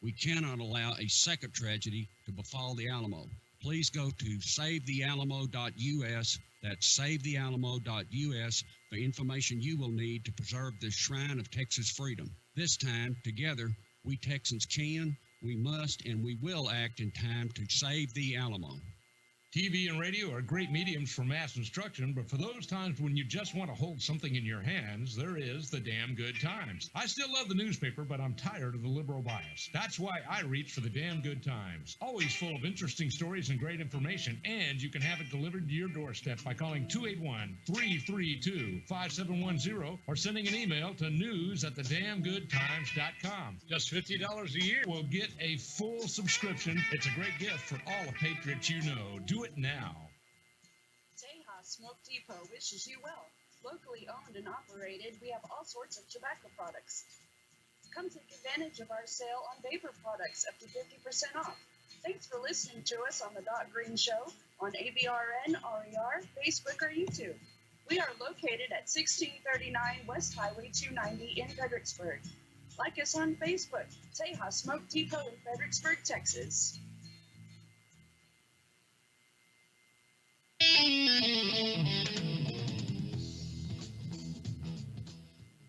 We cannot allow a second tragedy to befall the Alamo. Please go to savethealamo.us. That's savethealamo.us for information you will need to preserve this shrine of Texas freedom. This time, together, we Texans can, we must, and we will act in time to save the Alamo. TV and radio are great mediums for mass instruction, but for those times when you just want to hold something in your hands, there is the Damn Good Times. I still love the newspaper, but I'm tired of the liberal bias. That's why I reach for the Damn Good Times. Always full of interesting stories and great information, and you can have it delivered to your doorstep by calling 281-332-5710 or sending an email to news@thedamngoodtimes.com. Just $50 a year will get a full subscription. It's a great gift for all the patriots you know. Do it now. Tejas Smoke Depot wishes you well. Locally owned and operated, we have all sorts of tobacco products. Come take advantage of our sale on vapor products up to 50% off. Thanks for listening to us on the Greene Show on ABRN, RER, Facebook, or YouTube. We are located at 1639 West Highway 290 in Fredericksburg. Like us on Facebook, Tejas Smoke Depot in Fredericksburg, Texas.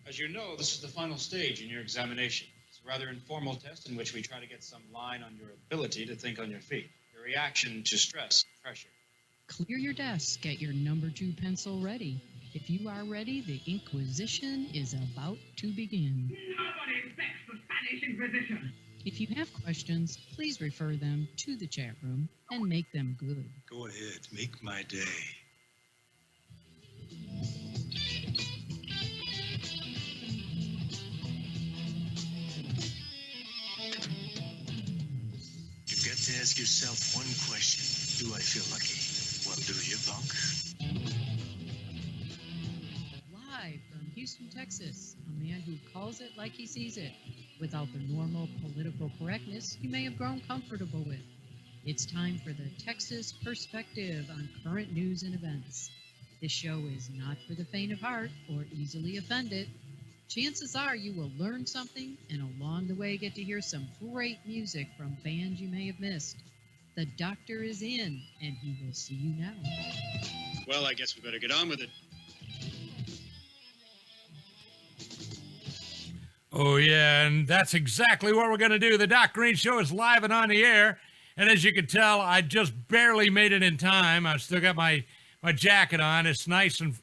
As you know, this is the final stage in your examination. It's a rather informal test in which we try to get some line on your ability to think on your feet, your reaction to stress and pressure. Clear your desk, get your number 2 pencil ready. If you are ready, the Inquisition is about to begin. Nobody expects the Spanish Inquisition. If you have questions, please refer them to the chat room and make them good. Go ahead, make my day. You've got to ask yourself one question. Do I feel lucky? Well, do you, punk? Live from Houston, Texas, a man who calls it like he sees it, without the normal political correctness you may have grown comfortable with. It's time for the Texas Perspective on current news and events. This show is not for the faint of heart or easily offended. Chances are you will learn something and along the way get to hear some great music from bands you may have missed. The doctor is in, and he will see you now. Well, I guess we better get on with it. Oh, yeah, and that's exactly what we're going to do. The Doc Greene Show is live and on the air, and as you can tell, I just barely made it in time. I've still got my jacket on. It's nice and,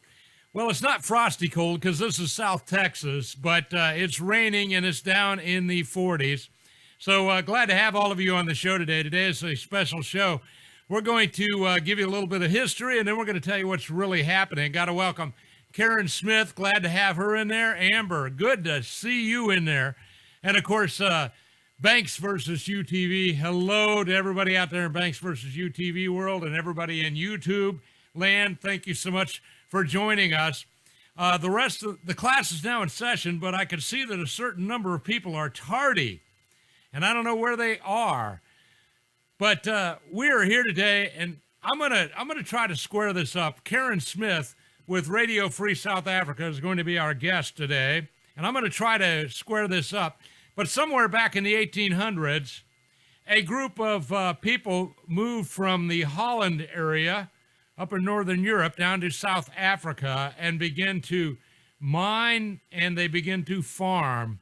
well, it's not frosty cold because this is South Texas, but it's raining and it's down in the 40s. So glad to have all of you on the show today. Today is a special show. We're going to give you a little bit of history, and then we're going to tell you what's really happening. Got to welcome Karin Smith, glad to have her in there. Amber, good to see you in there. And, of course, Banks versus UTV. Hello to everybody out there in Banks versus UTV world and everybody in YouTube land. Thank you so much for joining us. The rest of the class is now in session, but I can see that a certain number of people are tardy, and I don't know where they are. But we are here today, and I'm gonna try to square this up. Karin Smith with Radio Free South Africa is going to be our guest today, and I'm going to try to square this up. But somewhere back in the 1800s, a group of people moved from the Holland area up in Northern Europe down to South Africa and began to mine, and they began to farm.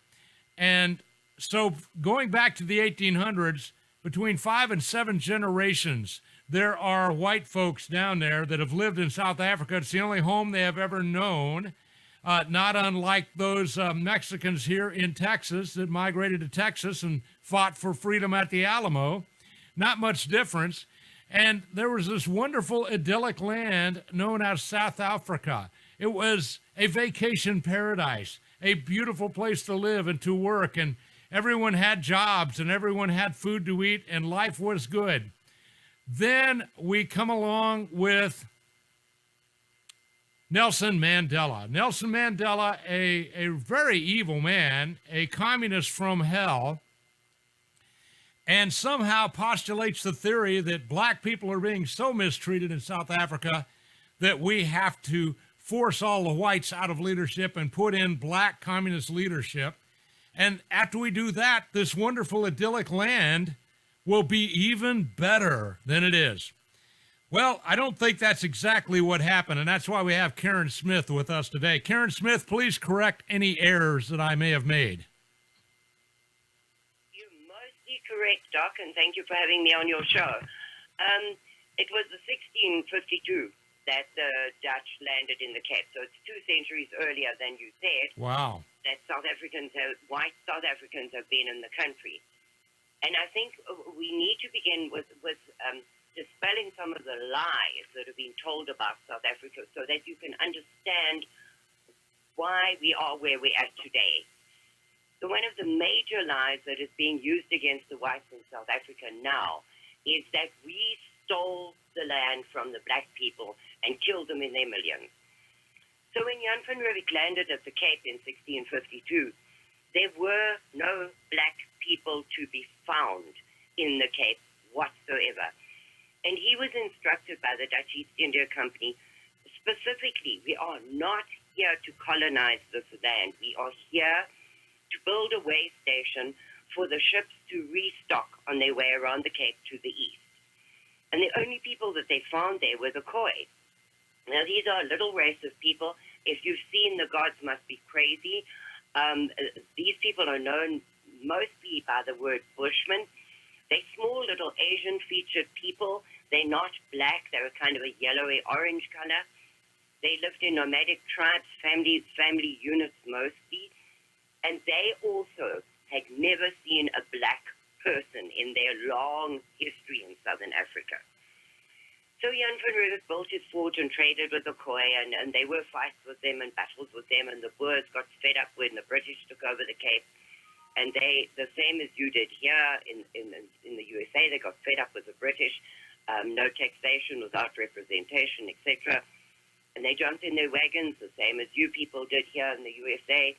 And so going back to the 1800s, between 5 and 7 generations, there are white folks down there that have lived in South Africa. It's the only home they have ever known, not unlike those Mexicans here in Texas that migrated to Texas and fought for freedom at the Alamo. Not much difference. And there was this wonderful idyllic land known as South Africa. It was a vacation paradise, a beautiful place to live and to work, and everyone had jobs and everyone had food to eat, and life was good. Then we come along with Nelson Mandela. Nelson Mandela, a very evil man, a communist from hell, and somehow postulates the theory that black people are being so mistreated in South Africa that we have to force all the whites out of leadership and put in black communist leadership. And after we do that, this wonderful idyllic land will be even better than it is. Well, I don't think that's exactly what happened, and that's why we have Karin Smith with us today. Karin Smith, please correct any errors that I may have made. You're mostly correct, Doc, and thank you for having me on your show. It was the 1652 that the Dutch landed in the Cape, so it's 2 centuries earlier than you said. Wow. That white South Africans have been in the country. And I think we need to begin with dispelling some of the lies that have been told about South Africa so that you can understand why we are where we're at today. So one of the major lies that is being used against the whites in South Africa now is that we stole the land from the black people and killed them in their millions. So when Jan van Riebeeck landed at the Cape in 1652, there were no black people to be found in the Cape whatsoever. And he was instructed by the Dutch East India Company, specifically, we are not here to colonize this land. We are here to build a way station for the ships to restock on their way around the Cape to the east. And the only people that they found there were the Khoi. Now, these are a little race of people. If you've seen The Gods Must Be Crazy, these people are known mostly by the word Bushmen. They're small little Asian-featured people. They're not black. They're kind of a yellowy-orange color. They lived in nomadic tribes, family units mostly. And they also had never seen a black person in their long history in southern Africa. So Jan van Riebeeck built his fort and traded with the Khoi, and there were fights with them and battles with them, and the Boers got fed up when the British took over the Cape. And they, the same as you did here in the USA, they got fed up with the British, no taxation without representation, etc. And they jumped in their wagons, the same as you people did here in the USA,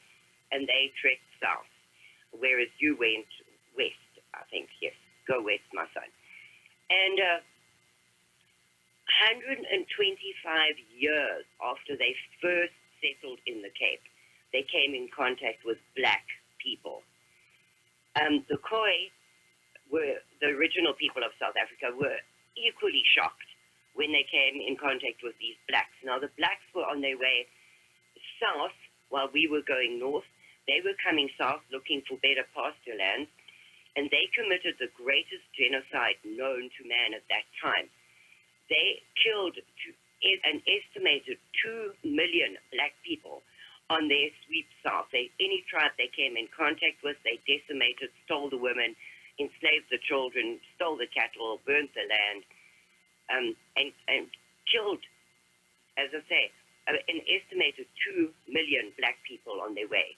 and they trekked south, whereas you went west, I think. Yes, go west, my son. And 125 years after they first settled in the Cape, they came in contact with black people. The Khoi, were the original people of South Africa, were equally shocked when they came in contact with these blacks. Now, the blacks were on their way south while we were going north. They were coming south looking for better pasture lands, and they committed the greatest genocide known to man at that time. They killed an estimated 2 million black people on their sweep south. Any tribe they came in contact with, they decimated, stole the women, enslaved the children, stole the cattle, burnt the land, and killed, as I say, an estimated 2 million black people on their way.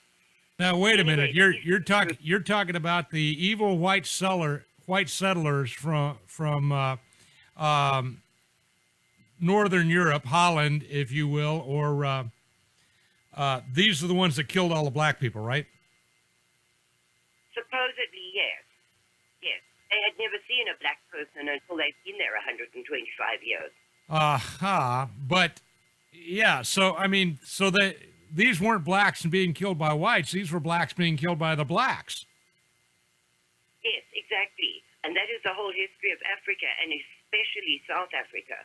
Now wait a minute. You're talking about the evil white settlers from Northern Europe, Holland, if you will, or these are the ones that killed all the black people, right? Supposedly, yes. Yes. They had never seen a black person until they'd been there 125 years. But, yeah, so, I mean, these weren't blacks being killed by whites. These were blacks being killed by the blacks. Yes, exactly. And that is the whole history of Africa, and especially South Africa.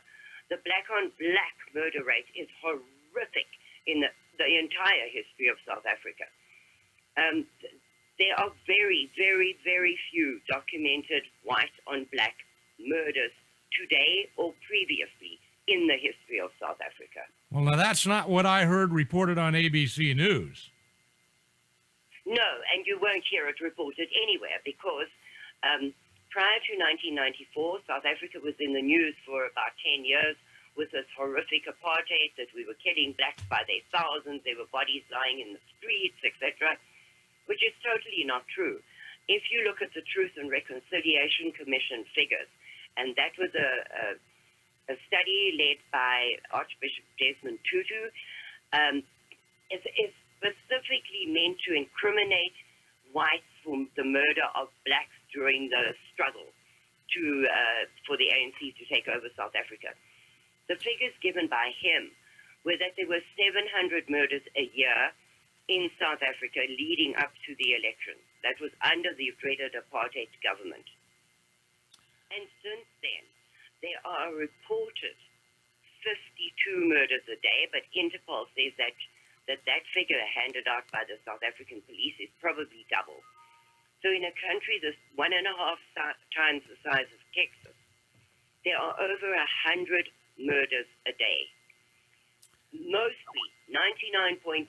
The black-on-black murder rate is horrific in the entire history of South Africa. There are very, very, very few documented white-on-black murders today or previously in the history of South Africa. Well, now that's not what I heard reported on ABC News. No, and you won't hear it reported anywhere because prior to 1994, South Africa was in the news for about 10 years with this horrific apartheid that we were killing blacks by their thousands, there were bodies lying in the streets, etc., which is totally not true. If you look at the Truth and Reconciliation Commission figures, and that was a study led by Archbishop Desmond Tutu, is specifically meant to incriminate whites for the murder of blacks during the struggle for the ANC to take over South Africa. The figures given by him were that there were 700 murders a year in South Africa leading up to the election. That was under the dreaded apartheid government. And since then, there are reported 52 murders a day, but Interpol says that figure handed out by the South African police is probably double. So in a country that's 1.5 times the size of Texas, there are over 100 murders a day. Mostly, 99.9%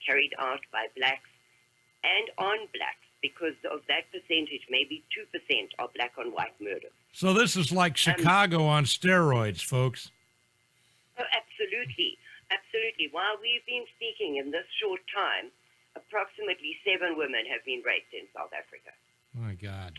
carried out by blacks and on blacks. Because of that percentage, maybe 2% are black on white murders. So this is like Chicago on steroids, folks. Oh, absolutely. Absolutely. While we've been speaking in this short time, approximately 7 women have been raped in South Africa. My God.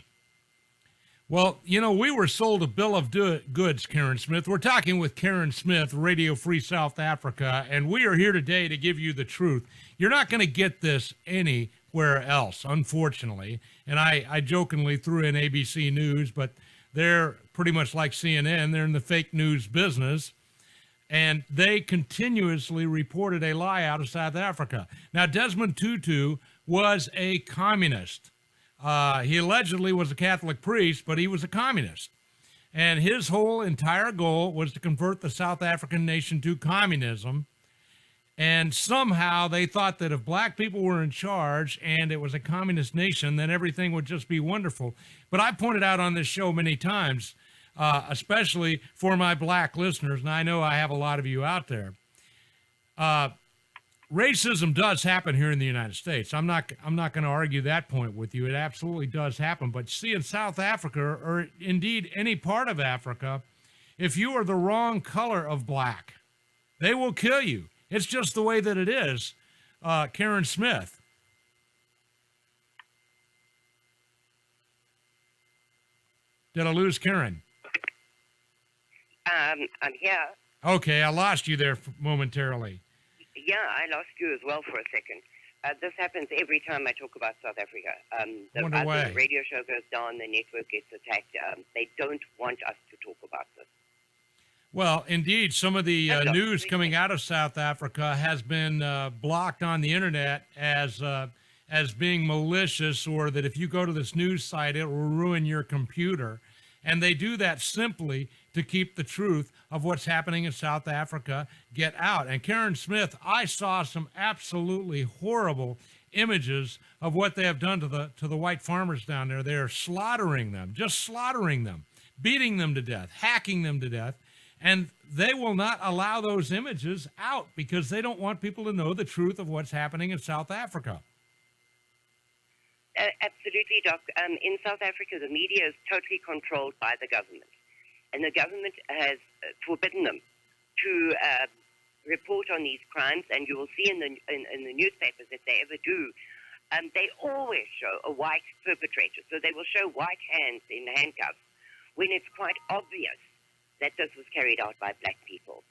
Well, you know, we were sold a bill of goods, Karin Smith. We're talking with Karin Smith, Radio Free South Africa, and we are here today to give you the truth. You're not going to get this anywhere else, unfortunately. And I jokingly threw in ABC News, but they're pretty much like CNN. They're in the fake news business. And they continuously reported a lie out of South Africa. Now, Desmond Tutu was a communist. He allegedly was a Catholic priest, but he was a communist. And his whole entire goal was to convert the South African nation to communism. And somehow they thought that if black people were in charge and it was a communist nation, then everything would just be wonderful. But I pointed out on this show many times, especially for my black listeners, and I know I have a lot of you out there, racism does happen here in the United States. I'm not going to argue that point with you. It absolutely does happen. But see, in South Africa, or indeed any part of Africa, if you are the wrong color of black, they will kill you. It's just the way that it is. Karin Smith. Did I lose Karin? I'm here. Okay, I lost you there momentarily. Yeah, I lost you as well for a second. This happens every time I talk about South Africa. The radio show goes down, the network gets attacked. They don't want us to talk about this. Well, indeed, some of the news coming out of South Africa has been blocked on the internet as being malicious, or that if you go to this news site, it will ruin your computer. And they do that simply to keep the truth of what's happening in South Africa get out. And Karin Smith, I saw some absolutely horrible images of what they have done to the white farmers down there. They are slaughtering them, just slaughtering them, beating them to death, hacking them to death. And they will not allow those images out because they don't want people to know the truth of what's happening in South Africa. Absolutely, Doc. In South Africa, the media is totally controlled by the government. And the government has forbidden them to report on these crimes. And you will see in the newspapers, if they ever do, they always show a white perpetrator. So they will show white hands in handcuffs when it's quite obvious that this was carried out by black people.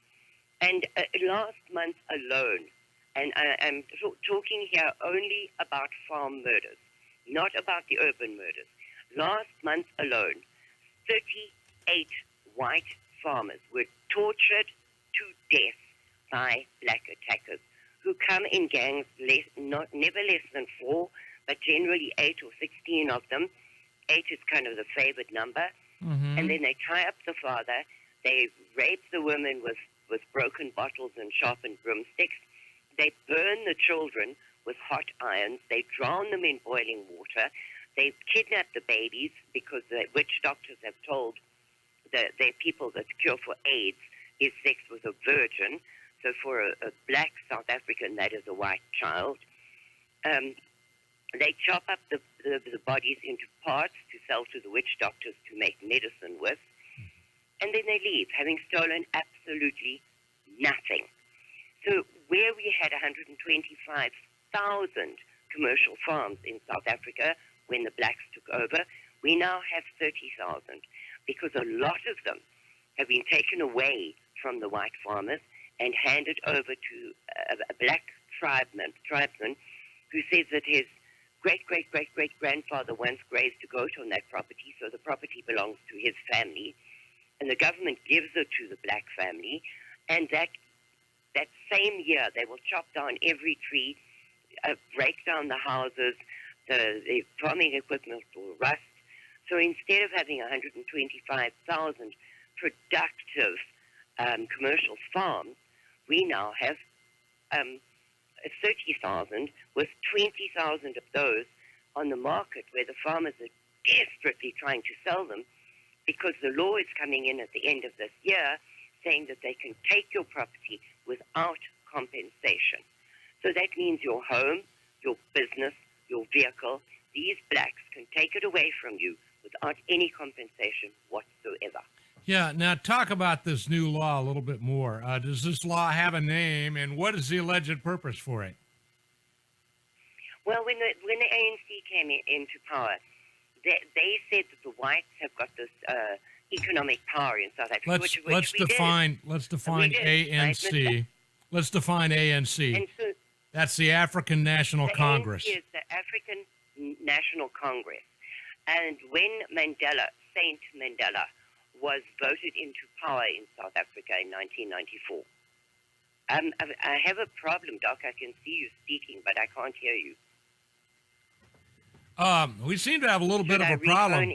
And last month alone, and I'm talking here only about farm murders, not about the urban murders. Last month alone, 38 white farmers were tortured to death by black attackers who come in gangs, never less than 4, but generally 8 or 16 of them. 8 is kind of the favored number. Mm-hmm. And then they tie up the father. They rape the women with broken bottles and sharpened broomsticks. They burn the children with hot irons. They drown them in boiling water. They kidnap the babies because the witch doctors have told their people that the cure for AIDS is sex with a virgin. So for a black South African, that is a white child. They chop up the bodies into parts to sell to the witch doctors to make medicine with. And then they leave, having stolen absolutely nothing. So where we had 125,000 commercial farms in South Africa when the blacks took over, we now have 30,000 because a lot of them have been taken away from the white farmers and handed over to a black tribesman who says that his great-great-great-great-grandfather once grazed a goat on that property, so the property belongs to his family. And the government gives it to the black family, and that that same year, they will chop down every tree, break down the houses, the farming equipment will rust. So instead of having 125,000 productive commercial farms, we now have 30,000, with 20,000 of those on the market where the farmers are desperately trying to sell them, because the law is coming in at the end of this year saying that they can take your property without compensation. So that means your home, your business, your vehicle, these blacks can take it away from you without any compensation whatsoever. Yeah, now talk about this new law a little bit more. Does this law have a name, and what is the alleged purpose for it? Well, when the ANC came into power, they said that the whites have got this economic power in South Africa. Let's define ANC. Let's define ANC. And so that's the African National Congress. ANC is the African National Congress. And when Saint Mandela, was voted into power in South Africa in 1994. I have a problem, Doc. I can see you speaking, but I can't hear you. We seem to have a little bit of a problem.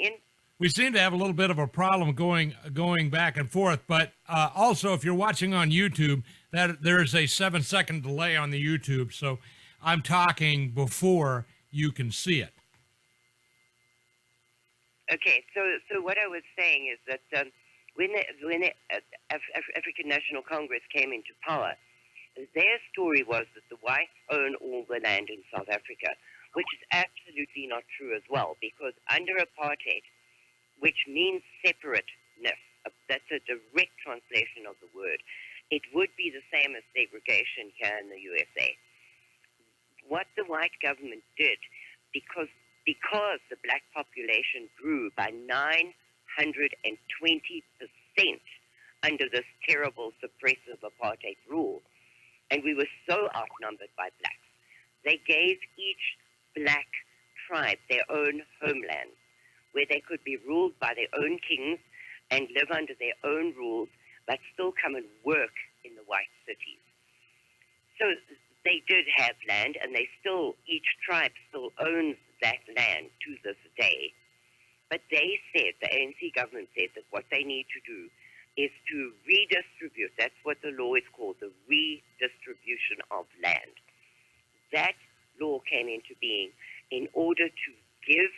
We seem to have a little bit of a problem going back and forth. But also, if you're watching on YouTube, that there's a 7-second delay on the YouTube, so I'm talking before you can see it. Okay, so what I was saying is that when the African National Congress came into power, their story was that the whites own all the land in South Africa, which is absolutely not true as well, because under apartheid, which means separateness, that's a direct translation of the word, it would be the same as segregation here in the USA. What the white government did, because the black population grew by 920% under this terrible suppressive apartheid rule, and we were so outnumbered by blacks, they gave each black tribe their own homeland, where they could be ruled by their own kings and live under their own rules, but still come and work in the white cities. So they did have land, and each tribe still owns that land to this day. But they said, the ANC government said, that what they need to do is to redistribute. That's what the law is called, the redistribution of land. That law came into being in order to give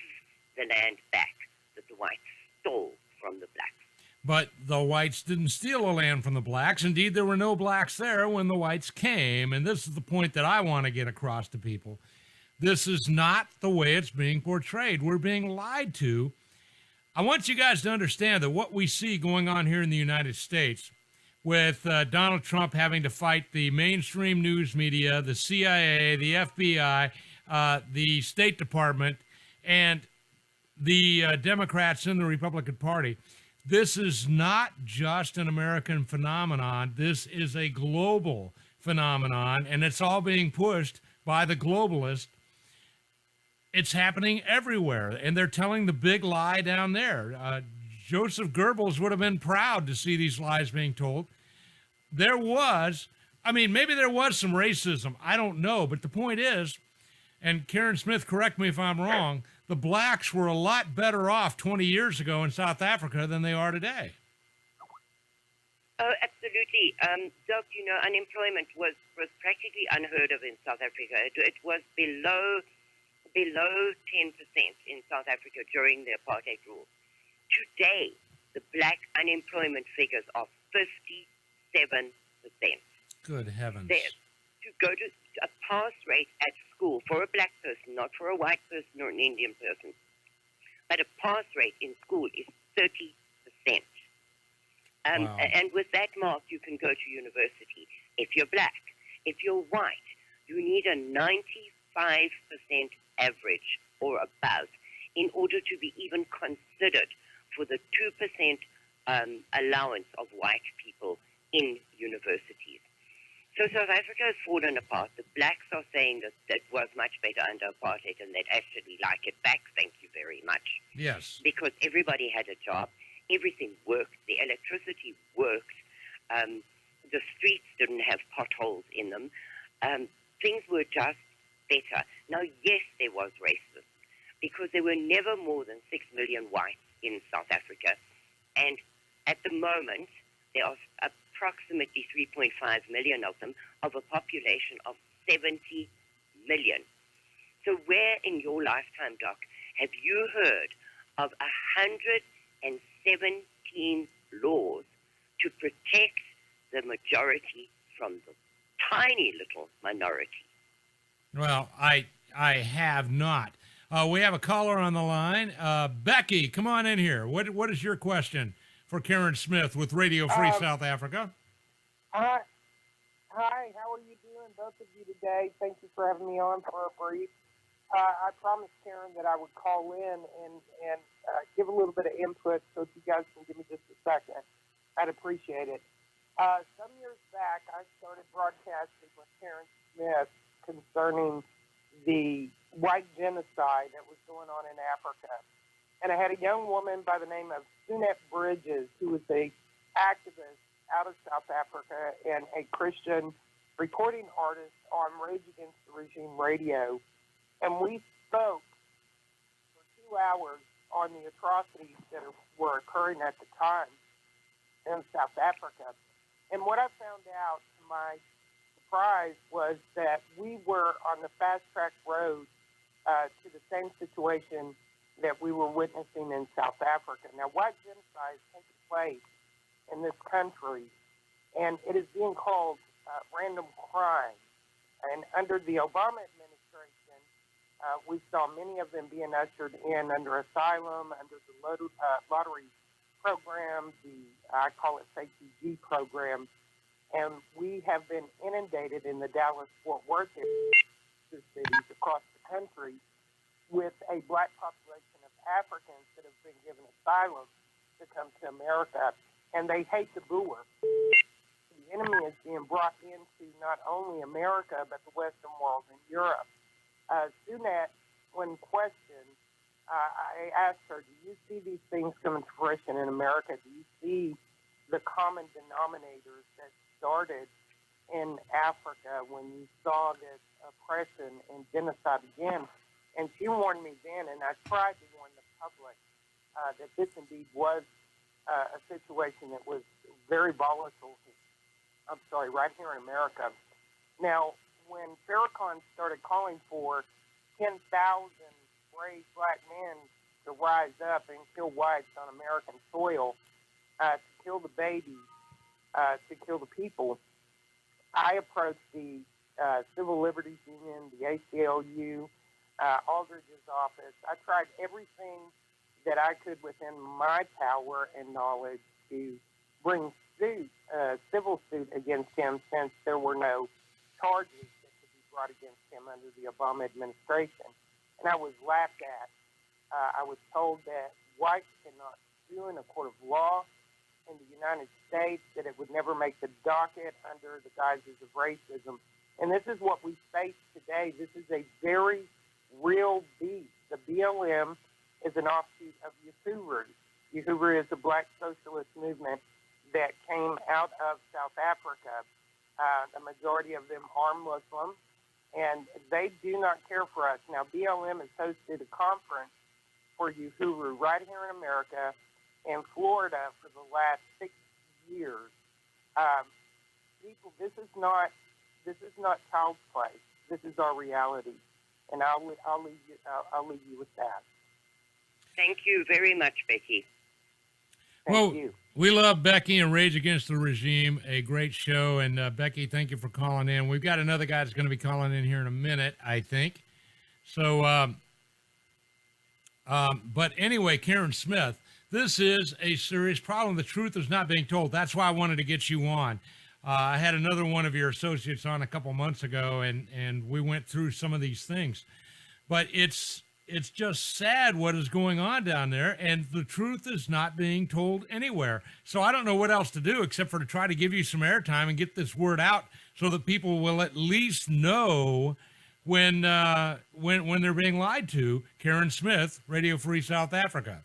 the land back that the whites stole from the blacks. But the whites didn't steal the land from the blacks. Indeed, there were no blacks there when the whites came. And this is the point that I want to get across to people. This is not the way it's being portrayed. We're being lied to. I want you guys to understand that what we see going on here in the United States with Donald Trump having to fight the mainstream news media, the CIA, the FBI, the State Department, and the Democrats in the Republican Party, this is not just an American phenomenon. This is a global phenomenon, and it's all being pushed by the globalists. It's happening everywhere, and they're telling the big lie down there. Joseph Goebbels would have been proud to see these lies being told. Maybe there was some racism. I don't know, but the point is, and Karin Smith, correct me if I'm wrong, the blacks were a lot better off 20 years ago in South Africa than they are today. Oh, absolutely. Doc, unemployment was practically unheard of in South Africa. It was below 10% in South Africa during the apartheid rule. Today, the black unemployment figures are 57%. Good heavens. To go to a pass rate at school for a black person, not for a white person or an Indian person, but a pass rate in school is 30%. Wow. And with that mark, you can go to university. If you're black, if you're white, you need a 95% average or above in order to be even considered for the 2% allowance of white people in universities. So South Africa has fallen apart. The blacks are saying that it was much better under apartheid and they'd actually like it back. Thank you very much. Yes. Because everybody had a job. Everything worked. The electricity worked. the streets didn't have potholes in them. Things were just better. Now, yes, there was racism, because there were never more than 6 million whites in South Africa. And at the moment, there are approximately 3.5 million of them, of a population of 70 million. So where in your lifetime, Doc, have you heard of 117 laws to protect the majority from the tiny little minority? Well, I have not. We have a caller on the line. Becky, come on in here. What is your question for Karin Smith with Radio Free South Africa? Hi, how are you doing, both of you today? Thank you for having me on for a brief. I promised Karin that I would call in and give a little bit of input, so if you guys can give me just a second, I'd appreciate it. Some years back, I started broadcasting with Karin Smith concerning the white genocide that was going on in Africa. And I had a young woman by the name of Sunette Bridges, who was a activist out of South Africa and a Christian recording artist on Rage Against the Regime radio. And we spoke for 2 hours on the atrocities that were occurring at the time in South Africa. And what I found out, to my surprise, was that we were on the fast-track road to the same situation that we were witnessing in South Africa. Now, white genocide is taking place in this country, and it is being called random crime. And under the Obama administration, we saw many of them being ushered in under asylum, under the lottery program, I call it Safety G program, and we have been inundated in the Dallas-Fort Worth cities across the country with a black population of Africans that have been given asylum to come to America, and they hate the Boer. The enemy is being brought into not only America, but the Western world and Europe. Sunette, when questioned, I asked her, do you see these things coming to fruition in America? Do you see the common denominators that started in Africa when you saw this oppression and genocide again? And she warned me then, and I tried to warn the public that this indeed was a situation that was very volatile, right here in America. Now, when Farrakhan started calling for 10,000 brave black men to rise up and kill whites on American soil, to kill the babies, to kill the people, I approached the Civil Liberties Union, the ACLU, Aldridge's office. I tried everything that I could within my power and knowledge to bring civil suit against him, since there were no charges that could be brought against him under the Obama administration. And I was laughed at. I was told that whites cannot sue in a court of law in the United States, that it would never make the docket under the guises of racism. And this is what we face today. This is a very real beast. The BLM is an offshoot of Uhuru. Uhuru is a black socialist movement that came out of South Africa. The majority of them are Muslim, and they do not care for us. Now, BLM has hosted a conference for Uhuru right here in America, in Florida, for the last 6 years. People, this is not child's play. This is our reality, and I'll leave you with that. Thank you very much, Becky. Thank you. We love Becky and Rage Against the Regime, a great show. And Becky, thank you for calling in. We've got another guy that's going to be calling in here in a minute, I think. So, but anyway, Karin Smith, this is a serious problem. The truth is not being told. That's why I wanted to get you on. I had another one of your associates on a couple months ago, and we went through some of these things. But it's just sad what is going on down there, and the truth is not being told anywhere. So I don't know what else to do except for to try to give you some airtime and get this word out so that people will at least know when they're being lied to. Karin Smith, Radio Free South Africa.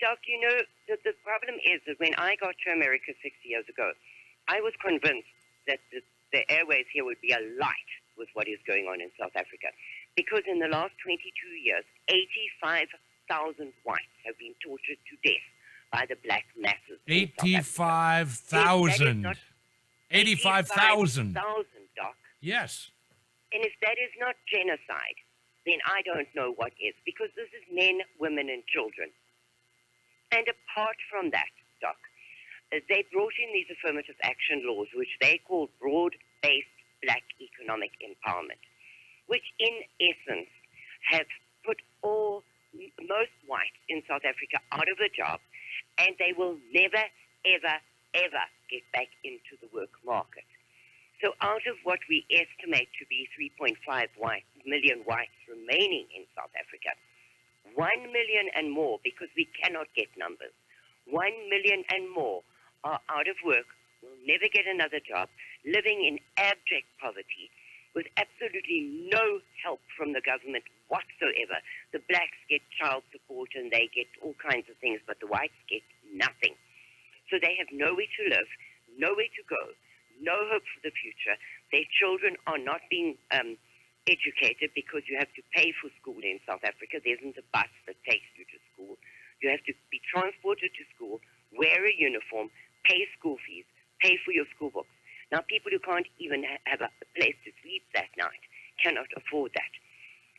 Doc, you know, the problem is that when I got to America 6 years ago, I was convinced that the airways here would be alight with what is going on in South Africa. Because in the last 22 years, 85,000 whites have been tortured to death by the black masses. 85,000. 85,000. Doc. Yes. And if that is not genocide, then I don't know what is, because this is men, women, and children. And apart from that, Doc, they brought in these affirmative action laws, which they call broad-based black economic empowerment, which in essence have put most whites in South Africa out of a job, and they will never, ever, ever get back into the work market. So out of what we estimate to be 3.5 million whites remaining in South Africa, 1 million and more, because we cannot get numbers, 1 million and more are out of work, will never get another job, living in abject poverty with absolutely no help from the government whatsoever. The blacks get child support and they get all kinds of things, but the whites get nothing. So they have nowhere to live, nowhere to go, no hope for the future. Their children are not being educated because you have to pay for school in South Africa. There isn't a bus that takes you to school. You have to be transported to school, wear a uniform, pay school fees, pay for your school books. Now, people who can't even have a place to sleep that night cannot afford that.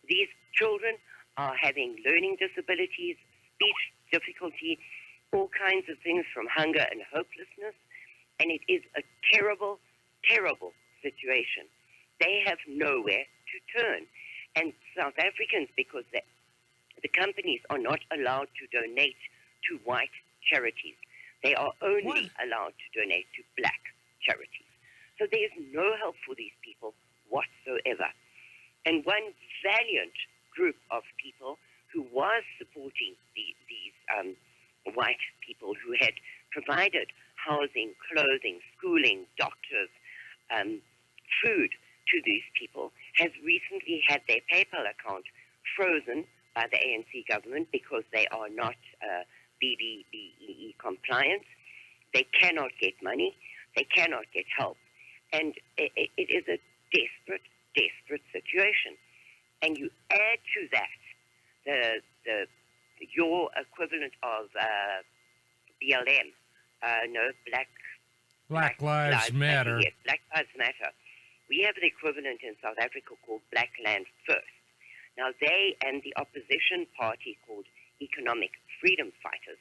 These children are having learning disabilities, speech difficulty, all kinds of things from hunger and hopelessness, and it is a terrible, terrible situation. They have nowhere to turn. And South Africans, because the companies are not allowed to donate to white charities, they are only allowed to donate to black charities. So there is no help for these people whatsoever. And one valiant group of people who was supporting these white people who had provided housing, clothing, schooling, doctors, food to these people has recently had their PayPal account frozen by the ANC government because they are not BBBEE compliant. They cannot get money. They cannot get help. And it is a desperate, desperate situation. And you add to that your equivalent of BLM, Black Lives Matter. Yes, Black Lives Matter. We have the equivalent in South Africa called Black Land First. Now, they and the opposition party called Economic Freedom Fighters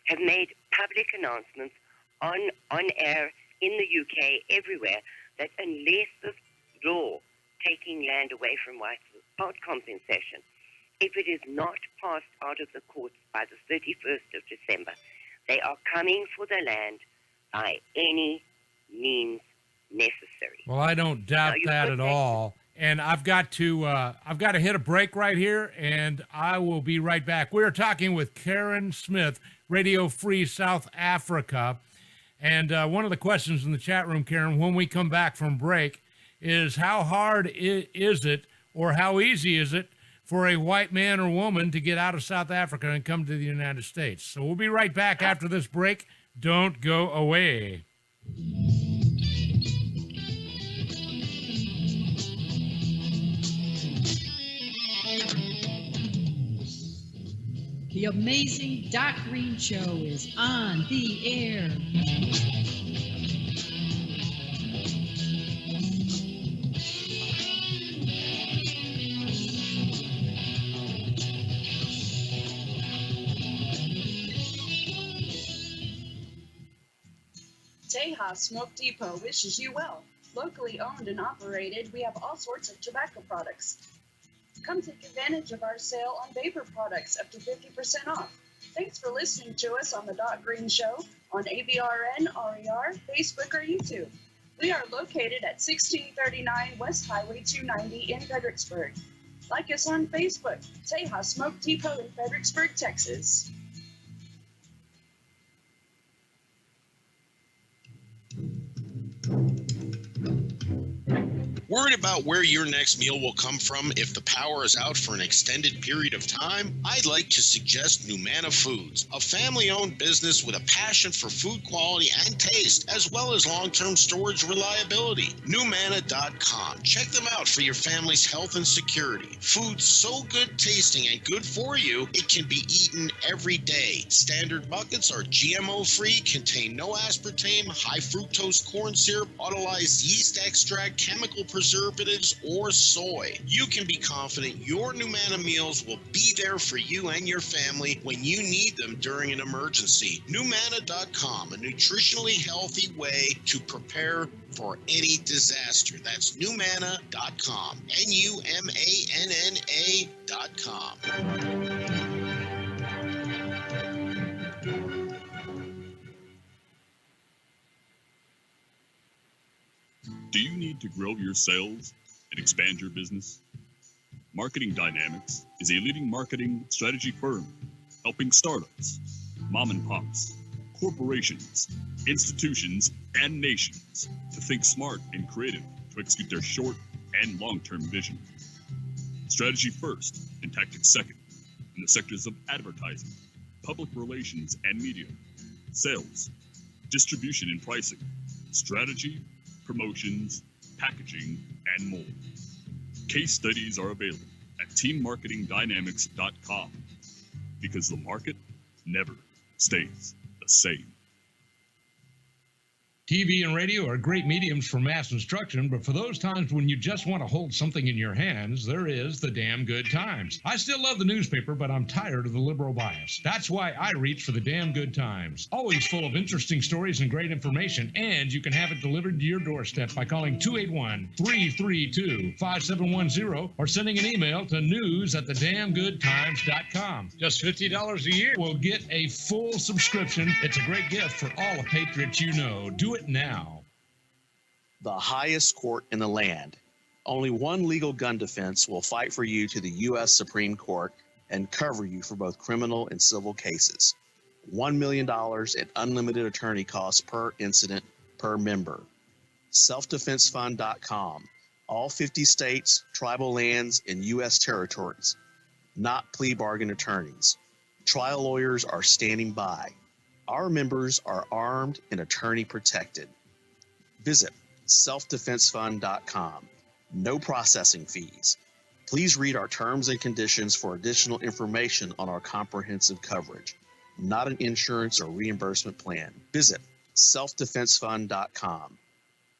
have made public announcements on air in the UK, everywhere, that unless this law taking land away from whites without compensation, if it is not passed out of the courts by the 31st of December, they are coming for the land by any means necessary. Well, I don't doubt that at all. And I've got to hit a break right here, and I will be right back. We're talking with Karin Smith, Radio Free South Africa. And one of the questions in the chat room, Karin, when we come back from break, is how hard is it, or how easy is it, for a white man or woman to get out of South Africa and come to the United States? So we'll be right back after this break. Don't go away. The amazing Doc Greene Show is on the air. Tejas Smoke Depot wishes you well. Locally owned and operated, we have all sorts of tobacco products. Come take advantage of our sale on vapor products up to 50% off. Thanks for listening to us on the Doc Greene Show on ABRN, RER, Facebook, or YouTube. We are located at 1639 West Highway 290 in Fredericksburg. Like us on Facebook, Tejas Smoke Depot in Fredericksburg, Texas. Worried about where your next meal will come from if the power is out for an extended period of time? I'd like to suggest Numana Foods, a family-owned business with a passion for food quality and taste, as well as long-term storage reliability. Numana.com. Check them out for your family's health and security. Food so good tasting and good for you, it can be eaten every day. Standard buckets are GMO-free, contain no aspartame, high fructose corn syrup, autolyzed yeast extract, chemical preservatives, or soy. You can be confident your Numana meals will be there for you and your family when you need them during an emergency. Numana.com, a nutritionally healthy way to prepare for any disaster. That's Numana.com. Numana.com. Do you need to grow your sales and expand your business? Marketing Dynamics is a leading marketing strategy firm helping startups, mom and pops, corporations, institutions, and nations to think smart and creative to execute their short and long-term vision. Strategy first and tactics second in the sectors of advertising, public relations and media, sales, distribution and pricing, strategy, promotions, packaging, and more. Case studies are available at teammarketingdynamics.com because the market never stays the same. TV and radio are great mediums for mass instruction, but for those times when you just want to hold something in your hands, there is the Damn Good Times. I still love the newspaper, but I'm tired of the liberal bias. That's why I reach for the Damn Good Times. Always full of interesting stories and great information, and you can have it delivered to your doorstep by calling 281-332-5710 or sending an email to news@thedamngoodtimes.com. Just $50 a year will get a full subscription. It's a great gift for all the patriots you know. Do it now. The highest court in the land. Only one legal gun defense will fight for you to the U.S. Supreme Court and cover you for both criminal and civil cases. $1 million in unlimited attorney costs per incident per member. Selfdefensefund.com. All 50 states, tribal lands, and U.S. territories. Not plea bargain attorneys. Trial lawyers are standing by. Our members are armed and attorney protected. Visit selfdefensefund.com. No processing fees. Please read our terms and conditions for additional information on our comprehensive coverage. Not an insurance or reimbursement plan. Visit selfdefensefund.com.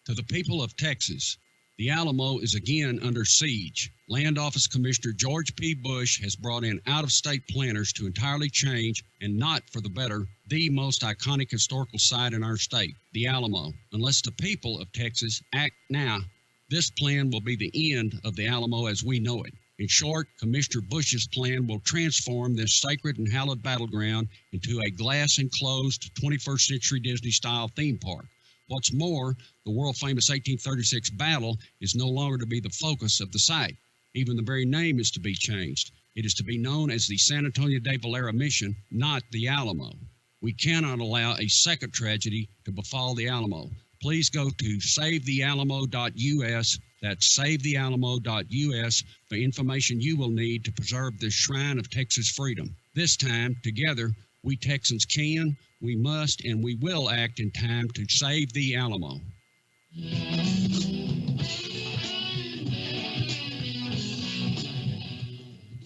To the people of Texas, the Alamo is again under siege. Land Office Commissioner George P. Bush has brought in out-of-state planners to entirely change, and not for the better, the most iconic historical site in our state, the Alamo. Unless the people of Texas act now, this plan will be the end of the Alamo as we know it. In short, Commissioner Bush's plan will transform this sacred and hallowed battleground into a glass-enclosed 21st century Disney-style theme park. What's more, the world-famous 1836 battle is no longer to be the focus of the site. Even the very name is to be changed. It is to be known as the San Antonio de Valera Mission, not the Alamo. We cannot allow a second tragedy to befall the Alamo. Please go to savethealamo.us. That's savethealamo.us for information you will need to preserve this shrine of Texas freedom. This time, together, we Texans can, we must, and we will act in time to save the Alamo.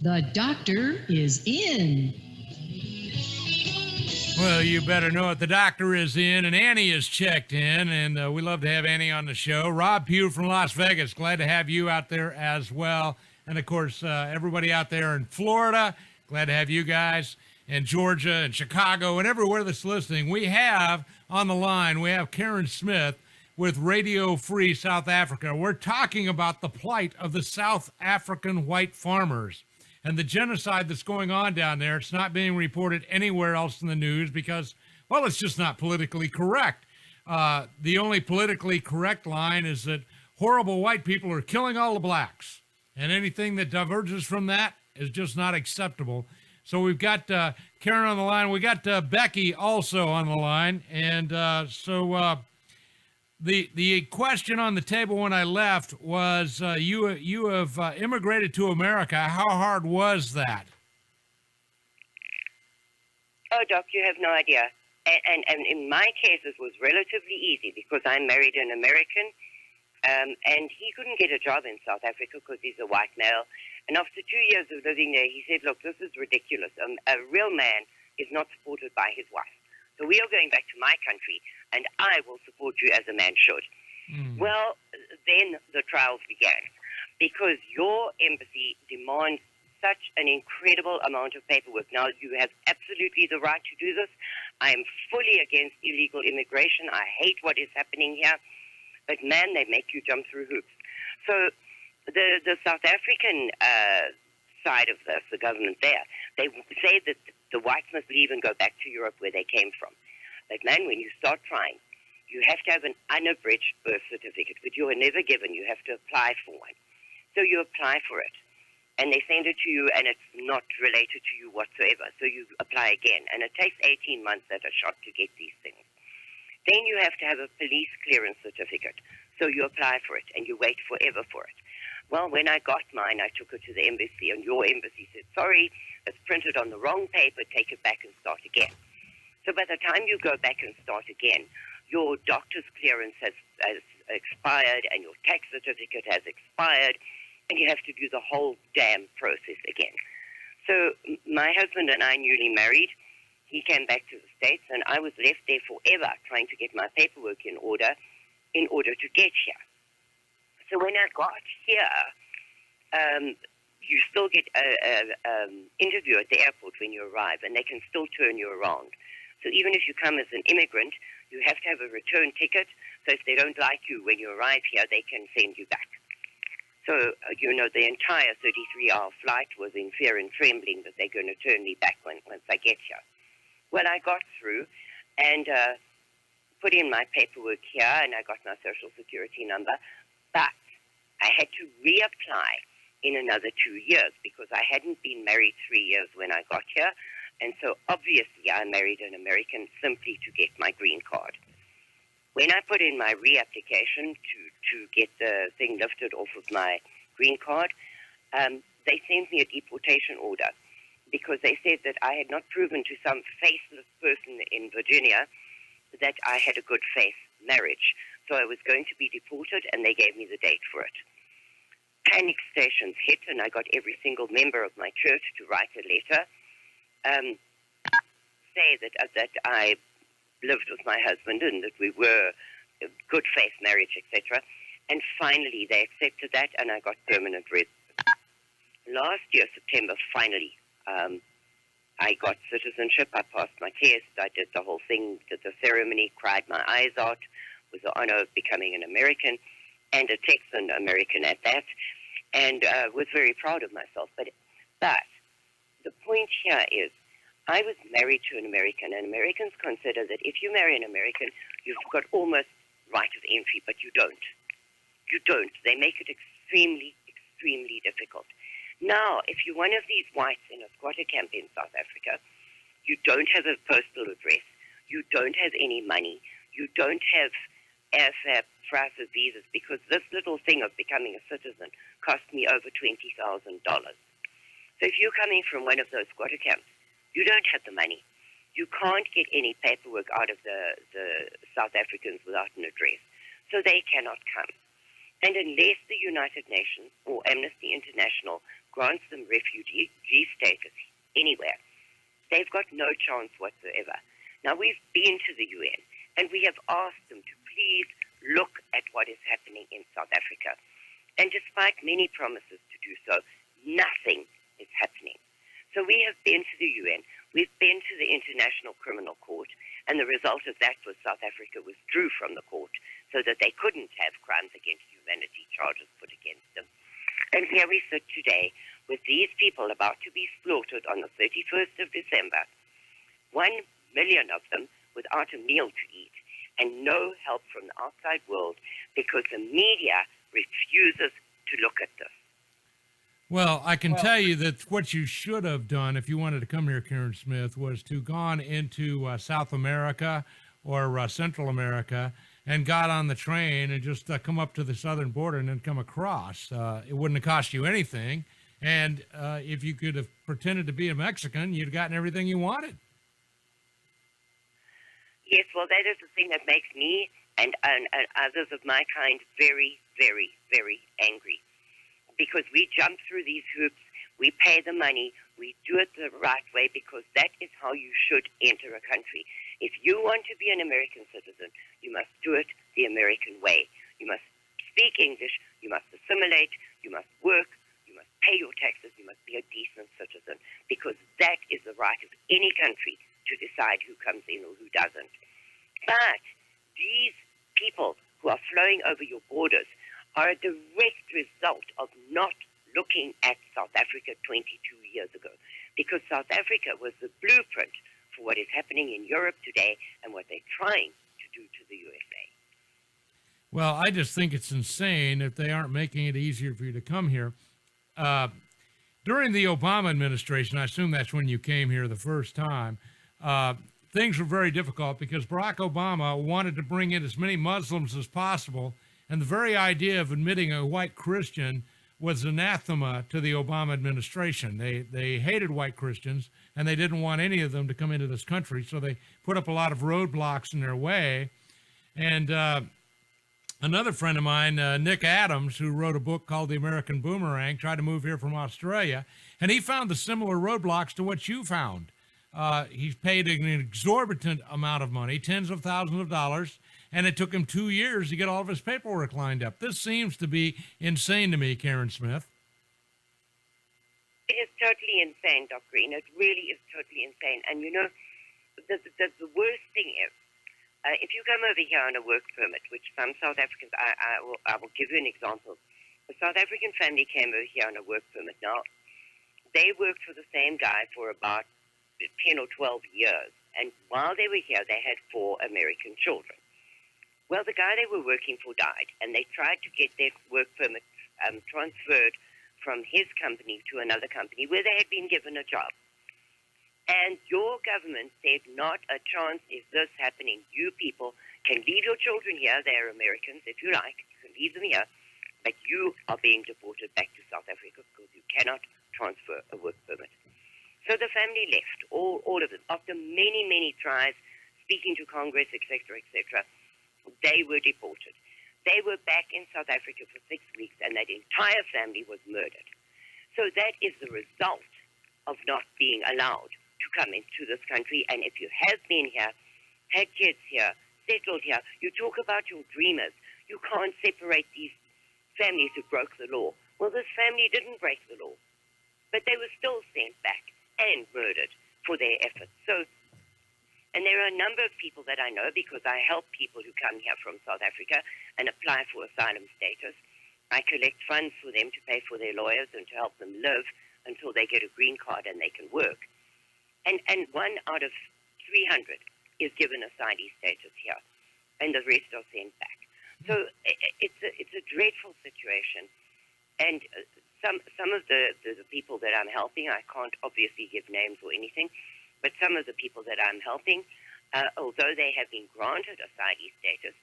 The doctor is in. Well, you better know it. The doctor is in, and Annie is checked in, and we love to have Annie on the show. Rob Pugh from Las Vegas, glad to have you out there as well. And, of course, everybody out there in Florida, glad to have you guys, and Georgia and Chicago and everywhere that's listening. We have on the line, we have Karin Smith with Radio Free South Africa. We're talking about the plight of the South African white farmers and the genocide that's going on down there. It's not being reported anywhere else in the news because, well, it's just not politically correct. The only politically correct line is that horrible white people are killing all the blacks, and anything that diverges from that is just not acceptable. So we've got Karin on the line. We got Becky also on the line. And so the question on the table when I left was you have immigrated to America. How hard was that? Oh, Doc, you have no idea. And in my case, it was relatively easy because I married an American, and he couldn't get a job in South Africa because he's a white male. And after 2 years of living there, he said, look, this is ridiculous. A real man is not supported by his wife. So we are going back to my country, and I will support you as a man should. Well, then the trials began because your embassy demands such an incredible amount of paperwork. Now, you have absolutely the right to do this. I am fully against illegal immigration. I hate what is happening here. But, man, they make you jump through hoops. So the South African side of this, the government there, they say that the whites must leave and go back to Europe where they came from. But, man, when you start trying, you have to have an unabridged birth certificate, but you are never given. You have to apply for one. So you apply for it, and they send it to you, and it's not related to you whatsoever. So you apply again, and it takes 18 months at a shot to get these things. Then you have to have a police clearance certificate. So you apply for it, and you wait forever for it. Well, when I got mine, I took it to the embassy, and your embassy said, sorry, it's printed on the wrong paper, take it back and start again. So by the time you go back and start again, your doctor's clearance has expired, and your tax certificate has expired, and you have to do the whole damn process again. So my husband and I, newly married, he came back to the States, and I was left there forever trying to get my paperwork in order to get here. So when I got here, you still get an interview at the airport when you arrive, and they can still turn you around. So even if you come as an immigrant, you have to have a return ticket. So if they don't like you when you arrive here, they can send you back. So, the entire 33-hour flight was in fear and trembling that they're going to turn me back once I get here. Well, I got through and put in my paperwork here, and I got my Social Security number. But I had to reapply in another 2 years because I hadn't been married 3 years when I got here. And so obviously I married an American simply to get my green card. When I put in my reapplication to get the thing lifted off of my green card, they sent me a deportation order because they said that I had not proven to some faceless person in Virginia that I had a good faith marriage. So I was going to be deported, and they gave me the date for it. Panic stations hit, and I got every single member of my church to write a letter say that I lived with my husband and that we were a good faith marriage, etc. And finally they accepted that, and I got permanent residence. Last year, September, finally, I got citizenship. I passed my test. I did the whole thing, did the ceremony, cried my eyes out, was the honor of becoming an American, and a Texan American at that, and was very proud of myself. But the point here is, I was married to an American, and Americans consider that if you marry an American, you've got almost right of entry, but you don't. You don't. They make it extremely, extremely difficult. Now, if you're one of these whites in a squatter camp in South Africa, you don't have a postal address, you don't have any money, you don't have airfare, prices, visas, because this little thing of becoming a citizen cost me over $20,000. So if you're coming from one of those squatter camps, you don't have the money. You can't get any paperwork out of the South Africans without an address. So they cannot come. And unless the United Nations or Amnesty International grants them refugee status anywhere, they've got no chance whatsoever. Now, we've been to the UN, and we have asked them to please look at what is happening in South Africa. And despite many promises to do so, nothing is happening. So we have been to the UN, we've been to the International Criminal Court, and the result of that was South Africa withdrew from the court so that they couldn't have crimes against humanity charges put against them. And here we sit today with these people about to be slaughtered on the 31st of December, 1 million of them without a meal to eat, and no help from the outside world because the media refuses to look at this. Well, I can tell you that what you should have done if you wanted to come here, Karen Smith, was to gone into South America or Central America and got on the train and just come up to the southern border and then come across. It wouldn't have cost you anything. And if you could have pretended to be a Mexican, you'd have gotten everything you wanted. Yes, well, that is the thing that makes me and others of my kind very, very, very angry. Because we jump through these hoops, we pay the money, we do it the right way, because that is how you should enter a country. If you want to be an American citizen, you must do it the American way. You must speak English, you must assimilate, you must work, you must pay your taxes, you must be a decent citizen, because that is the right of any country to decide who comes in or who doesn't. But these people who are flowing over your borders are a direct result of not looking at South Africa 22 years ago, because South Africa was the blueprint for what is happening in Europe today and what they're trying to do to the USA. Well, I just think it's insane if they aren't making it easier for you to come here. During the Obama administration, I assume that's when you came here the first time, things were very difficult because Barack Obama wanted to bring in as many Muslims as possible, and the very idea of admitting a white Christian was anathema to the Obama administration. They hated white Christians, and they didn't want any of them to come into this country, so they put up a lot of roadblocks in their way. And another friend of mine, Nick Adams, who wrote a book called The American Boomerang, tried to move here from Australia, and he found the similar roadblocks to what you found. He's paid an exorbitant amount of money, tens of thousands of dollars, and it took him 2 years to get all of his paperwork lined up. This seems to be insane to me, Karin Smith. It is totally insane, Doc Greene. It really is totally insane. And you know, the worst thing is, if you come over here on a work permit, which some South Africans, I will give you an example. A South African family came over here on a work permit. Now, they worked for the same guy for about 10 or 12 years. And while they were here, they had 4 American children. Well, the guy they were working for died, and they tried to get their work permit transferred from his company to another company where they had been given a job. And your government said, not a chance is this happening. You people can leave your children here. They're Americans, if you like. You can leave them here. But you are being deported back to South Africa because you cannot transfer a work permit. So the family left, all of them. After many, many tries, speaking to Congress, etc., etc., they were deported. They were back in South Africa for 6 weeks, and that entire family was murdered. So that is the result of not being allowed to come into this country. And if you have been here, had kids here, settled here, you talk about your dreamers. You can't separate these families who broke the law. Well, this family didn't break the law, but they were still sent back and murdered for their efforts. So, and there are a number of people that I know because I help people who come here from South Africa and apply for asylum status. I collect funds for them to pay for their lawyers and to help them live until they get a green card and they can work. And 1 out of 300 is given asylum status here, and the rest are sent back. So it's a dreadful situation. And some of the people that I'm helping, I can't obviously give names or anything, but some of the people that I'm helping, although they have been granted asylum status,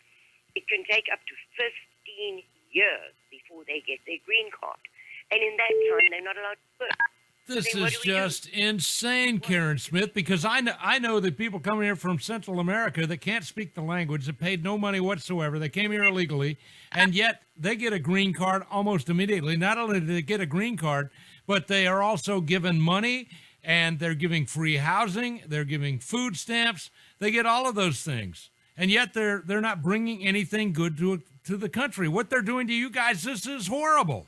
it can take up to 15 years before they get their green card. And in that time, they're not allowed to work. This is just insane, Karin Smith, because I know that people coming here from Central America that can't speak the language, that paid no money whatsoever, they came here illegally, and yet they get a green card almost immediately. Not only do they get a green card, but they are also given money, and they're giving free housing, they're giving food stamps, they get all of those things. And yet they're not bringing anything good to the country. What they're doing to you guys, this is horrible.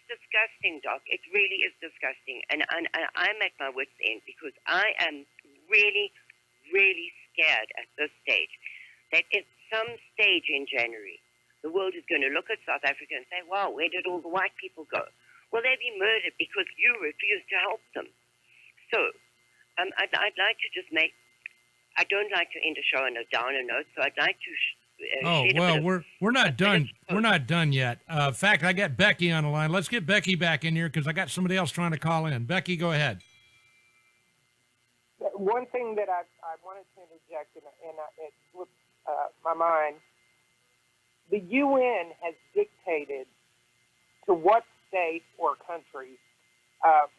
Disgusting, Doc. It really is disgusting. And I'm at my wit's end because I am really, really scared at this stage that at some stage in January, the world is going to look at South Africa and say, wow, where did all the white people go? Well, they've been murdered because you refused to help them. So I'd like to just I don't like to end a show on a downer note, so I'd like to we're not done. We're not done yet. In fact, I got Becky on the line. Let's get Becky back in here because I got somebody else trying to call in. Becky, go ahead. One thing that I wanted to interject, my mind. The UN has dictated to what state or country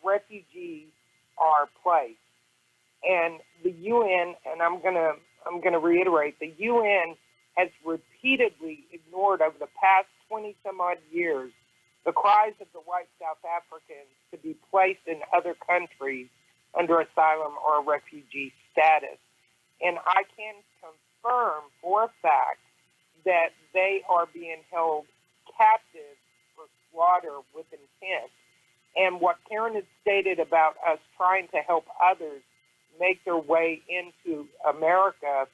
refugees are placed, and the UN, and I'm gonna reiterate, the UN has repeatedly ignored over the past 20 some odd years the cries of the white South Africans to be placed in other countries under asylum or refugee status. And I can confirm for a fact that they are being held captive for slaughter with intent. And what Karin has stated about us trying to help others make their way into America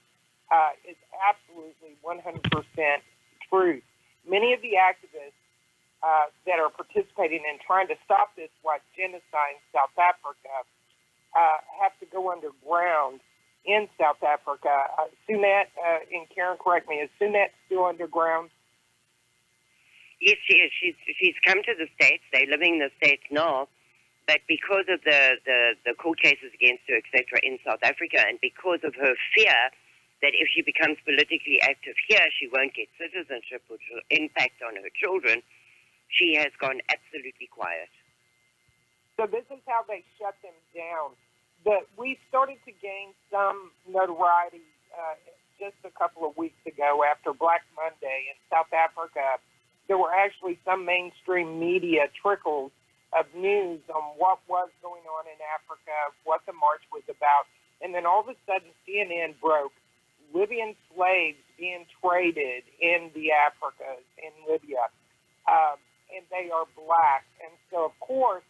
is absolutely 100% true. Many of the activists that are participating in trying to stop this white genocide in South Africa have to go underground in South Africa. Sunette, and Karin, correct me, is Sunette still underground? Yes, she is. She's come to the States. They're living in the States now. But because of the court cases against her, etc., in South Africa, and because of her fear that if she becomes politically active here, she won't get citizenship, which will impact on her children, she has gone absolutely quiet. So this is how they shut them down. We started to gain some notoriety just a couple of weeks ago after Black Monday in South Africa. There were actually some mainstream media trickles of news on what was going on in Africa, what the march was about. And then all of a sudden, CNN broke Libyan slaves being traded in the Africas, in Libya. And they are black. And so, of course,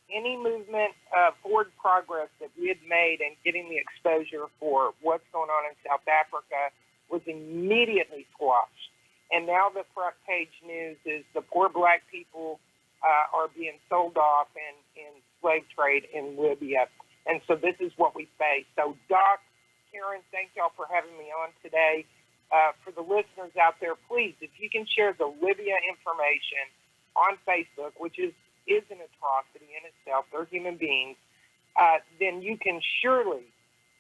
any movement forward progress that we had made in getting the exposure for what's going on in South Africa was immediately squashed. And now the front page news is the poor black people are being sold off in slave trade in Libya. And so this is what we face. So, Doc, Karin, thank y'all for having me on today. For the listeners out there, please, if you can share the Libya information on Facebook, which is an atrocity in itself, they're human beings, then you can surely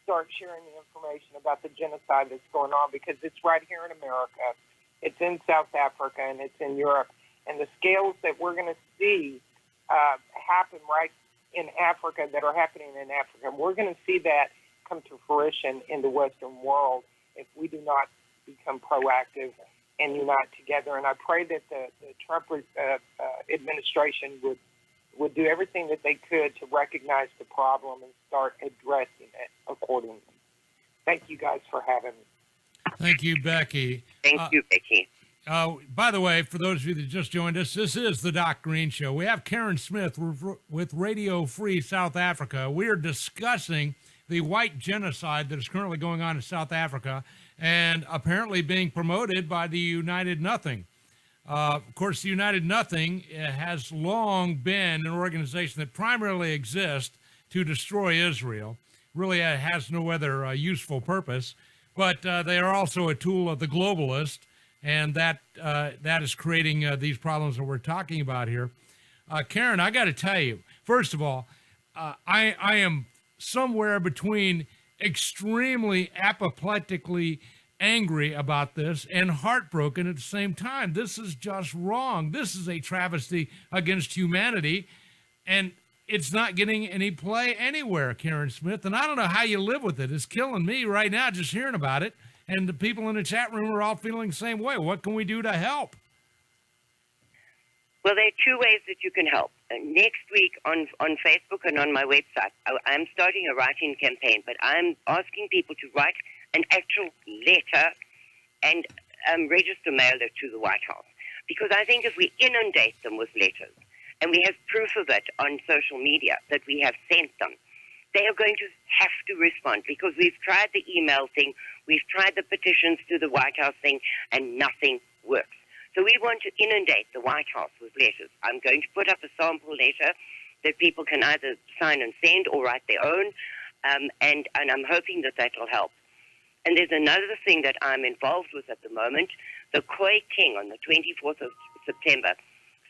start sharing the information about the genocide that's going on, because it's right here in America, it's in South Africa, and it's in Europe. And the scales that we're going to see happen right in Africa, that are happening in Africa, we're going to see that come to fruition in the Western world if we do not become proactive and unite together. And I pray that the Trump administration would do everything that they could to recognize the problem and start addressing it accordingly. Thank you guys for having me. Thank you, Becky. Thank you, Becky. By the way, for those of you that just joined us, this is the Doc Greene Show. We have Karin Smith with Radio Free South Africa. We are discussing the white genocide that is currently going on in South Africa and apparently being promoted by the United Nothing. Of course, the United Nothing has long been an organization that primarily exists to destroy Israel. Really has no other useful purpose, but they are also a tool of the globalist, and that is creating these problems that we're talking about here. Karin, I got to tell you, first of all, I am somewhere between extremely apoplectically angry about this and heartbroken at the same time. This is just wrong. This is a travesty against humanity, and it's not getting any play anywhere, Karin Smith. And I don't know how you live with it. It's killing me right now just hearing about it. And the people in the chat room are all feeling the same way. What can we do to help? Well, there are two ways that you can help. Next week on Facebook and on my website, I'm starting a writing campaign, but I'm asking people to write an actual letter and register mail it to the White House. Because I think if we inundate them with letters, and we have proof of it on social media that we have sent them, they are going to have to respond, because we've tried the email thing, we've tried the petitions to the White House thing, and nothing works. So we want to inundate the White House with letters. I'm going to put up a sample letter that people can either sign and send or write their own, and I'm hoping that that will help. And there's another thing that I'm involved with at the moment. The Khoi King on the 24th of September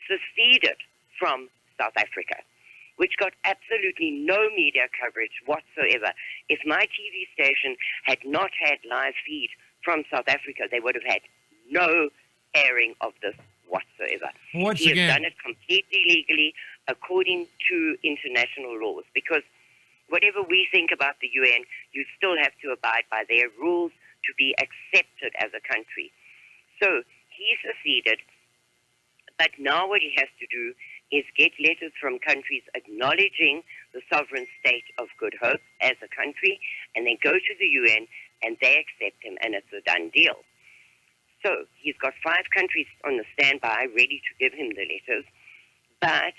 seceded from South Africa, which got absolutely no media coverage whatsoever. If my TV station had not had live feed from South Africa, they would have had no airing of this whatsoever. Once He again, has done it completely legally according to international laws, because whatever we think about the UN, you still have to abide by their rules to be accepted as a country. So he seceded, but now what he has to do is get letters from countries acknowledging the sovereign state of Good Hope as a country, and then go to the UN and they accept him, and it's a done deal. So he's got 5 countries on the standby ready to give him the letters, but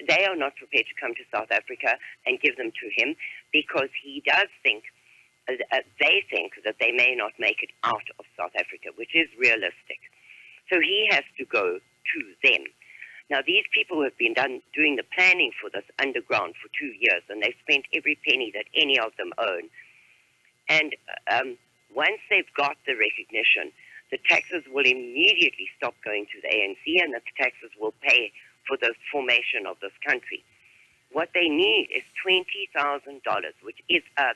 they are not prepared to come to South Africa and give them to him, because he does think, they think that they may not make it out of South Africa, which is realistic. So he has to go to them. Now, these people have been doing the planning for this underground for 2 years, and they've spent every penny that any of them own. And once they've got the recognition, the taxes will immediately stop going to the ANC, and the taxes will pay for the formation of this country. What they need is $20,000, which is a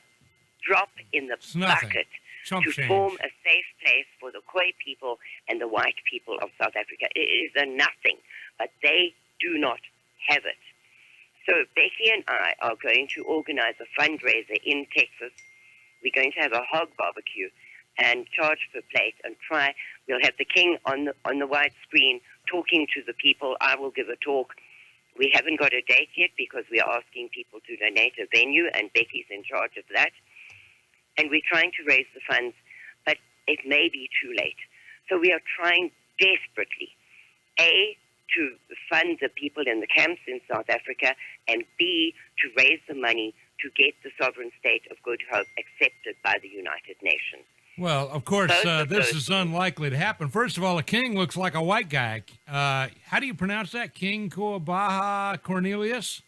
drop in the bucket to form a safe place for the Khoi people and the white people of South Africa. It is a nothing, but they do not have it. So Becky and I are going to organize a fundraiser in Texas. We're going to have a hog barbecue and charge per plate and try. We'll have the king on the white screen talking to the people. I will give a talk. We haven't got a date yet because we are asking people to donate a venue, and Becky's in charge of that. And we're trying to raise the funds, but it may be too late. So we are trying desperately, A, to fund the people in the camps in South Africa, and B, to raise the money to get the sovereign state of Good Hope accepted by the United Nations. Well, of course, this is unlikely to happen. First of all, a king looks like a white guy. How do you pronounce that? King Kuabaha Cornelius?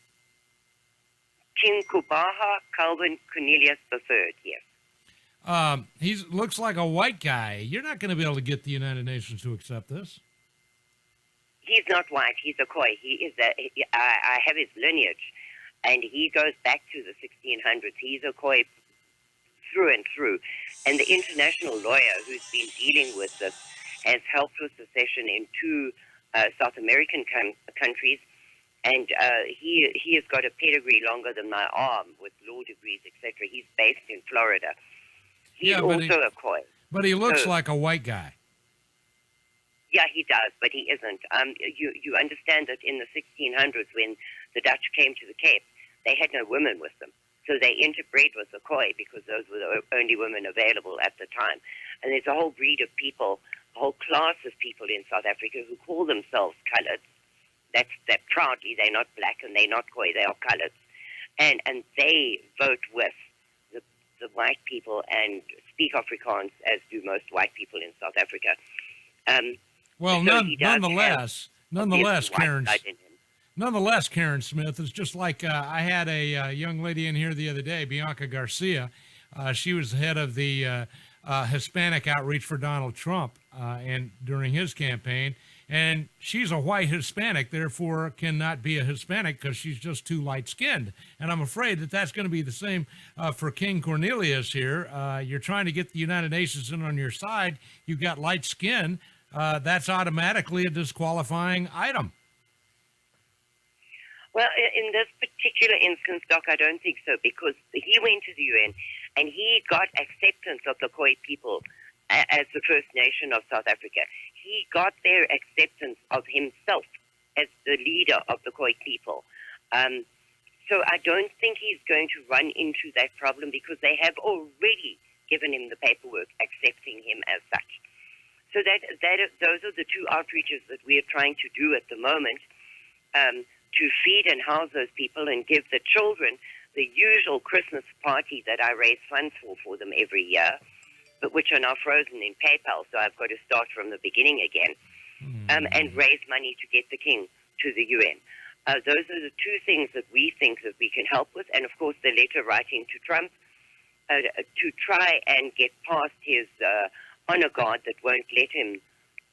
King Kuabaha Calvin Cornelius III, yes. He looks like a white guy. You're not going to be able to get the United Nations to accept this. He's not white. He's a Khoi. I have his lineage, and he goes back to the 1600s. He's a Khoi through and through. And the international lawyer who's been dealing with this has helped with secession in 2 South American countries, and he has got a pedigree longer than my arm with law degrees, etc. He's based in Florida. He's also a Khoi. But he looks like a white guy. Yeah, he does, but he isn't. You understand that in the 1600s, when the Dutch came to the Cape, they had no women with them. So they interbred with the Khoi because those were the only women available at the time. And there's a whole breed of people, a whole class of people in South Africa who call themselves coloureds. That proudly, they're not black and they're not Khoi, they are coloureds. And they vote with the white people and speak Afrikaans, as do most white people in South Africa. Well, nonetheless, Karen Smith, it's just like I had a young lady in here the other day, Bianca Garcia. She was the head of the Hispanic outreach for Donald Trump and during his campaign. And she's a white Hispanic, therefore cannot be a Hispanic because she's just too light-skinned. And I'm afraid that that's going to be the same for King Cornelius here. You're trying to get the United Nations in on your side. You've got light skin. That's automatically a disqualifying item. Well, in this particular instance, Doc, I don't think so, because he went to the UN and he got acceptance of the Khoi people as the First Nation of South Africa. He got their acceptance of himself as the leader of the Khoi people. So I don't think he's going to run into that problem because they have already given him the paperwork accepting him as such. So those are the 2 outreaches that we are trying to do at the moment, to feed and house those people and give the children the usual Christmas party that I raise funds for them every year, but which are now frozen in PayPal, so I've got to start from the beginning again, and raise money to get the king to the UN. Those are the 2 things that we think that we can help with, and of course the letter writing to Trump to try and get past his honor guard that won't let him,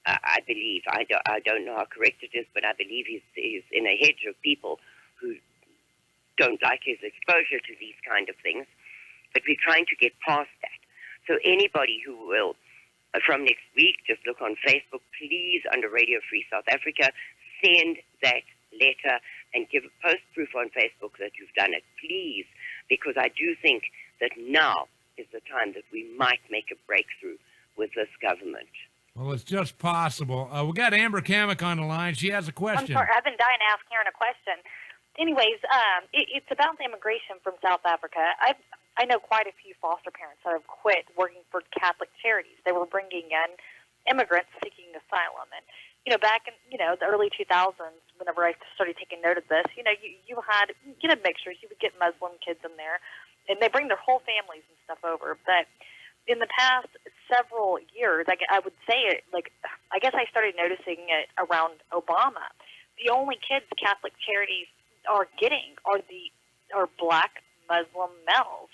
I believe, I don't know how correct it is, but I believe he's in a hedge of people who don't like his exposure to these kind of things. But we're trying to get past that. So anybody who will, from next week, just look on Facebook, please, under Radio Free South Africa, send that letter and post proof on Facebook that you've done it, please, because I do think that now is the time that we might make a breakthrough with this government. Well, it's just possible. We got Amber Kamek on the line. She has a question. I'm sorry, I've been dying to ask Karin a question. Anyways, it's about the immigration from South Africa. I know quite a few foster parents that have quit working for Catholic charities. They were bringing in immigrants seeking asylum. And, back in, the early 2000s, whenever I started taking note of this, you had mixtures. You would get Muslim kids in there, and they bring their whole families and stuff over. But in the past several years, I would say it, I guess I started noticing it around Obama. The only kids Catholic charities are getting are black Muslim males,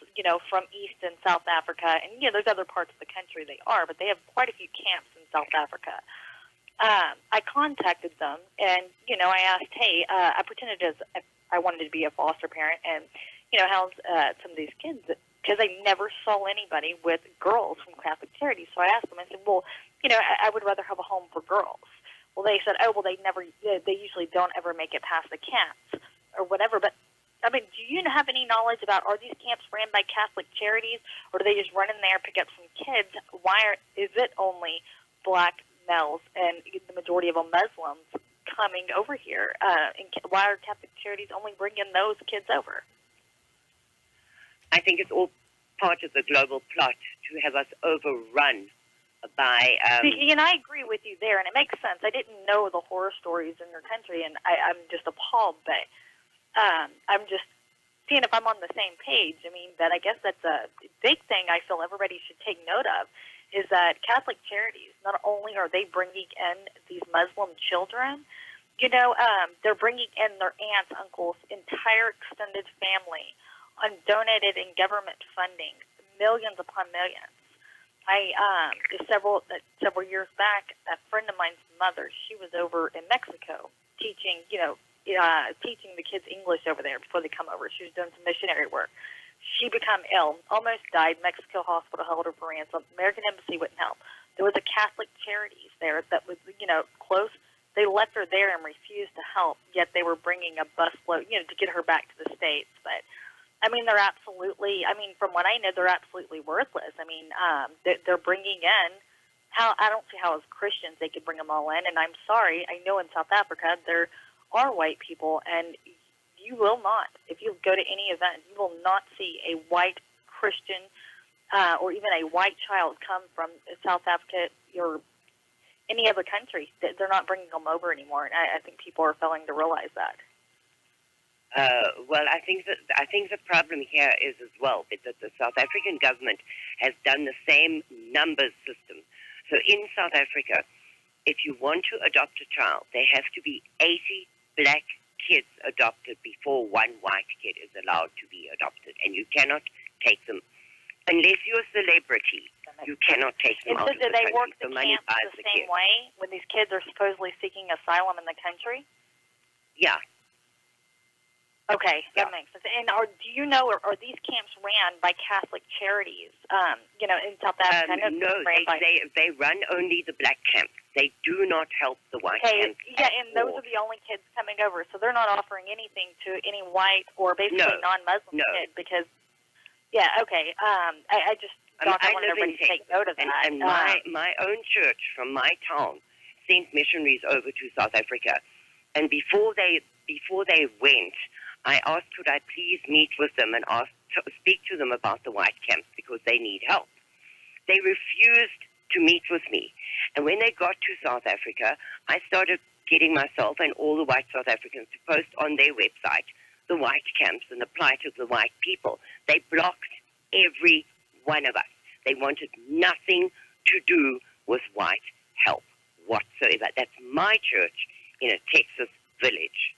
from East and South Africa. And, there's other parts of the country they are, but they have quite a few camps in South Africa. I contacted them, and, I asked, hey, I pretended as I wanted to be a foster parent, and, how's some of these kids, because I never saw anybody with girls from Catholic charities. So I asked them, I said, well, I would rather have a home for girls. Well, they said, they usually don't ever make it past the camps or whatever. But, do you have any knowledge about, are these camps ran by Catholic charities, or do they just run in there, pick up some kids? Is it only black males and the majority of them Muslims coming over here? And why are Catholic charities only bringing those kids over? I think it's all part of the global plot to have us overrun by... and I agree with you there, and it makes sense. I didn't know the horror stories in your country, and I'm just appalled, but I'm just seeing if I'm on the same page. That I guess that's a big thing I feel everybody should take note of, is that Catholic charities, not only are they bringing in these Muslim children, they're bringing in their aunts, uncles, entire extended family, undonated and government funding, millions upon millions. Several years back, a friend of mine's mother, she was over in Mexico teaching the kids English over there before they come over. She was doing some missionary work. She became ill, almost died. Mexico hospital held her for ransom. American Embassy wouldn't help. There was a Catholic charities there that was, close. They left her there and refused to help, yet they were bringing a busload, to get her back to the States. But they're absolutely, from what I know, they're absolutely worthless. They're bringing in, I don't see how as Christians they could bring them all in. And I'm sorry, I know in South Africa there are white people, and you will not, if you go to any event, you will not see a white Christian or even a white child come from South Africa or any other country. They're not bringing them over anymore, and I think people are failing to realize that. Well, I think the problem here is as well that the South African government has done the same numbers system. So in South Africa, if you want to adopt a child, there have to be 80 black kids adopted before one white kid is allowed to be adopted, and you cannot take them unless you're a celebrity. You cannot take them out of the country. Do they work the money camps buys the the same kid. way when these kids are supposedly seeking asylum in the country? Yeah. Okay, that makes sense. And do you know, are these camps ran by Catholic charities? In South Africa? I know No, they run only the black camps. They do not help the white camps. Yeah, and those are the only kids coming over, so they're not offering anything to any white or basically non-Muslim kid because, I just thought I wanted everybody to take note of that. And my own church from my town sent missionaries over to South Africa, and before they went, I asked, could I please meet with them and speak to them about the white camps because they need help. They refused to meet with me. And when they got to South Africa, I started getting myself and all the white South Africans to post on their website the white camps and the plight of the white people. They blocked every one of us. They wanted nothing to do with white help whatsoever. That's my church in a Texas village.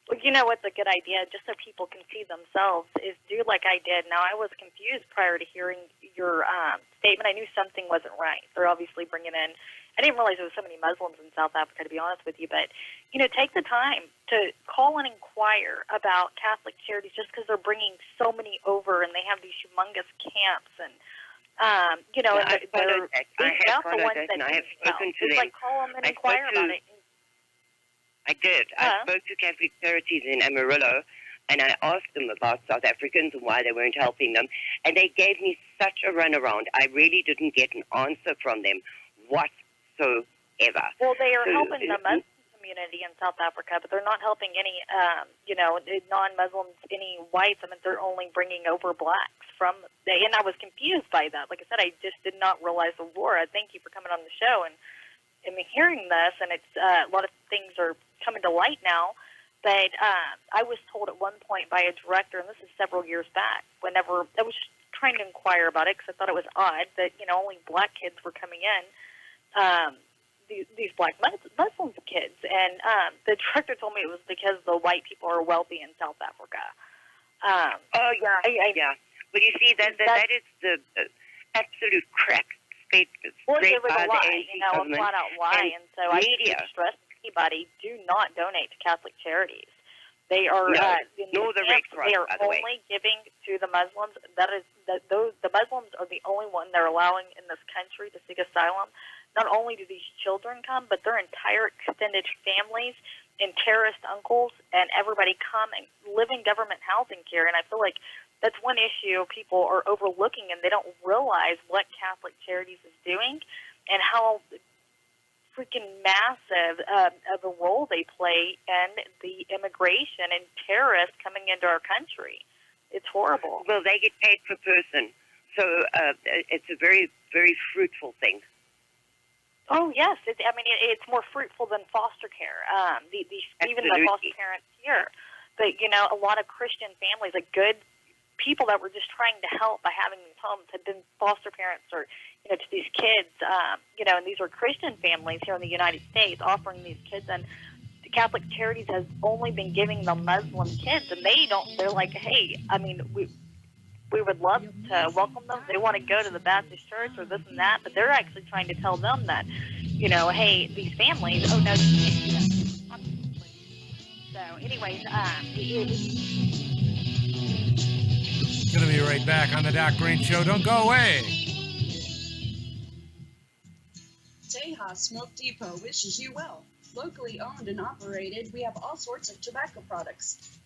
Well, you know what's a good idea, just so people can see themselves, is do like I did. Now, I was confused prior to hearing your statement. I knew something wasn't right. They're obviously bringing in, I didn't realize there was so many Muslims in South Africa, to be honest with you, but, take the time to call and inquire about Catholic charities just because they're bringing so many over and they have these humongous camps and, You know, Yeah, and they're I reaching have out the followed ones that, that and I need have help. spoken to It's them. like call them and I inquire spoke about to- it. I did. I spoke to Catholic Charities in Amarillo, and I asked them about South Africans and why they weren't helping them, and they gave me such a runaround. I really didn't get an answer from them whatsoever. Well, they are So, helping the Muslim community in South Africa, but they're not helping any, you know, non-Muslims, any whites. I mean, they're only bringing over blacks from. And I was confused by that. Like I said, I just did not realize the lore. Thank you for coming on the show and hearing this, and it's a lot of things are coming to light now. But I was told at one point by a director, and this is several years back, whenever I was just trying to inquire about it because I thought it was odd that, you know, only black kids were coming in, these black Muslim kids. And the director told me it was because the white people are wealthy in South Africa. Yeah. But you see, that is the absolute crack statement. Well, straight it was by a the lie, ANC you know, a government flat-out lie. And so I media. just stress anybody, do not donate to Catholic charities. They are nor the Red Cross, they are by the way. only giving to the Muslims. The Muslims are the only one they're allowing in this country to seek asylum. Not only do these children come, but their entire extended families and terrorist uncles and everybody come and live in government housing care. And I feel like that's one issue people are overlooking, and they don't realize what Catholic Charities is doing and how freaking massive of a role they play in the immigration and terrorists coming into our country. It's horrible. Well, they get paid per person, so it's a very, very fruitful thing. Oh yes, it's more fruitful than foster care. Even the foster parents here, but you know, a lot of Christian families, like good people that were just trying to help by having these homes, have been foster parents or, you know, to these kids. You know, and these are Christian families here in the United States offering these kids, and the Catholic Charities has only been giving them Muslim kids, and they're like, hey, I mean, we would love to welcome them. They want to go to the Baptist church or this and that, but they're actually trying to tell them that, you know, hey, these families, oh no, you can't do that. So, anyways, Gonna be right back on the Doc Greene Show. Don't go away. Tejas Smoke Depot wishes you well. Locally owned and operated, we have all sorts of tobacco products.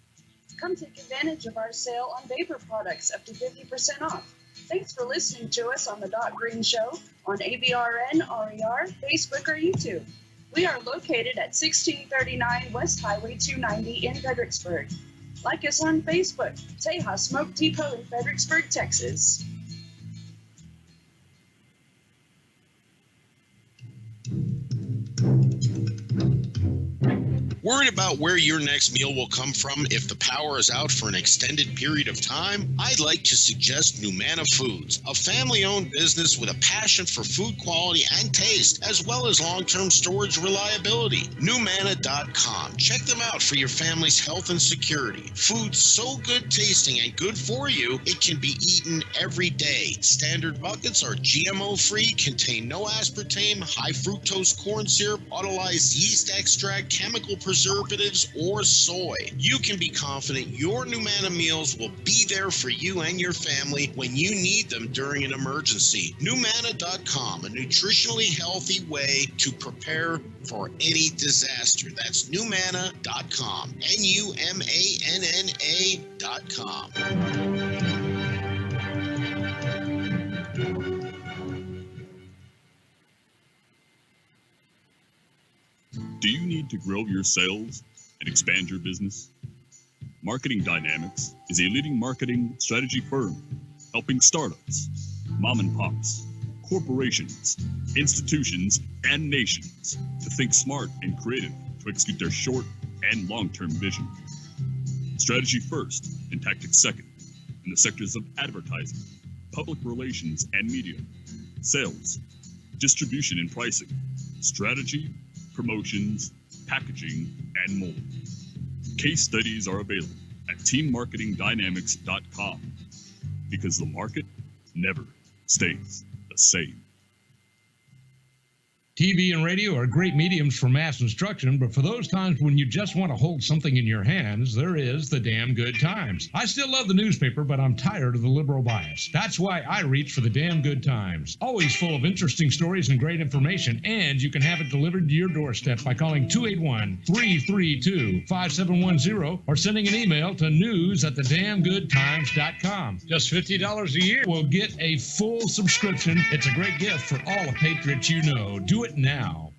Come take advantage of our sale on vapor products up to 50% off. Thanks for listening to us on the Doc Greene Show on ABRN, RER, Facebook, or YouTube. We are located at 1639 West Highway 290 in Fredericksburg. Like us on Facebook, Tejas Smoke Depot in Fredericksburg, Texas. Worried about where your next meal will come from if the power is out for an extended period of time? I'd like to suggest Numana Foods, a family-owned business with a passion for food quality and taste, as well as long-term storage reliability. Numana.com. Check them out for your family's health and security. Food so good tasting and good for you, it can be eaten every day. Standard buckets are GMO-free, contain no aspartame, high fructose corn syrup, autolyzed yeast extract, chemical preservatives, or soy. You can be confident your Numana meals will be there for you and your family when you need them during an emergency. Numana.com, a nutritionally healthy way to prepare for any disaster. That's Numana.com. Numanna.com. Do you need to grow your sales and expand your business? Marketing Dynamics is a leading marketing strategy firm helping startups, mom and pops, corporations, institutions, and nations to think smart and creative to execute their short and long-term vision. Strategy first and tactics second in the sectors of advertising, public relations and media, sales, distribution and pricing, strategy, promotions, packaging, and more. Case studies are available at teammarketingdynamics.com because the market never stays the same. TV and radio are great mediums for mass instruction, but for those times when you just want to hold something in your hands, there is the Damn Good Times. I still love the newspaper, but I'm tired of the liberal bias. That's why I reach for the Damn Good Times. Always full of interesting stories and great information, and you can have it delivered to your doorstep by calling 281-332-5710 or sending an email to news@thedamngoodtimes.com. Just $50 a year will get a full subscription. It's a great gift for all the patriots you know. Do it now.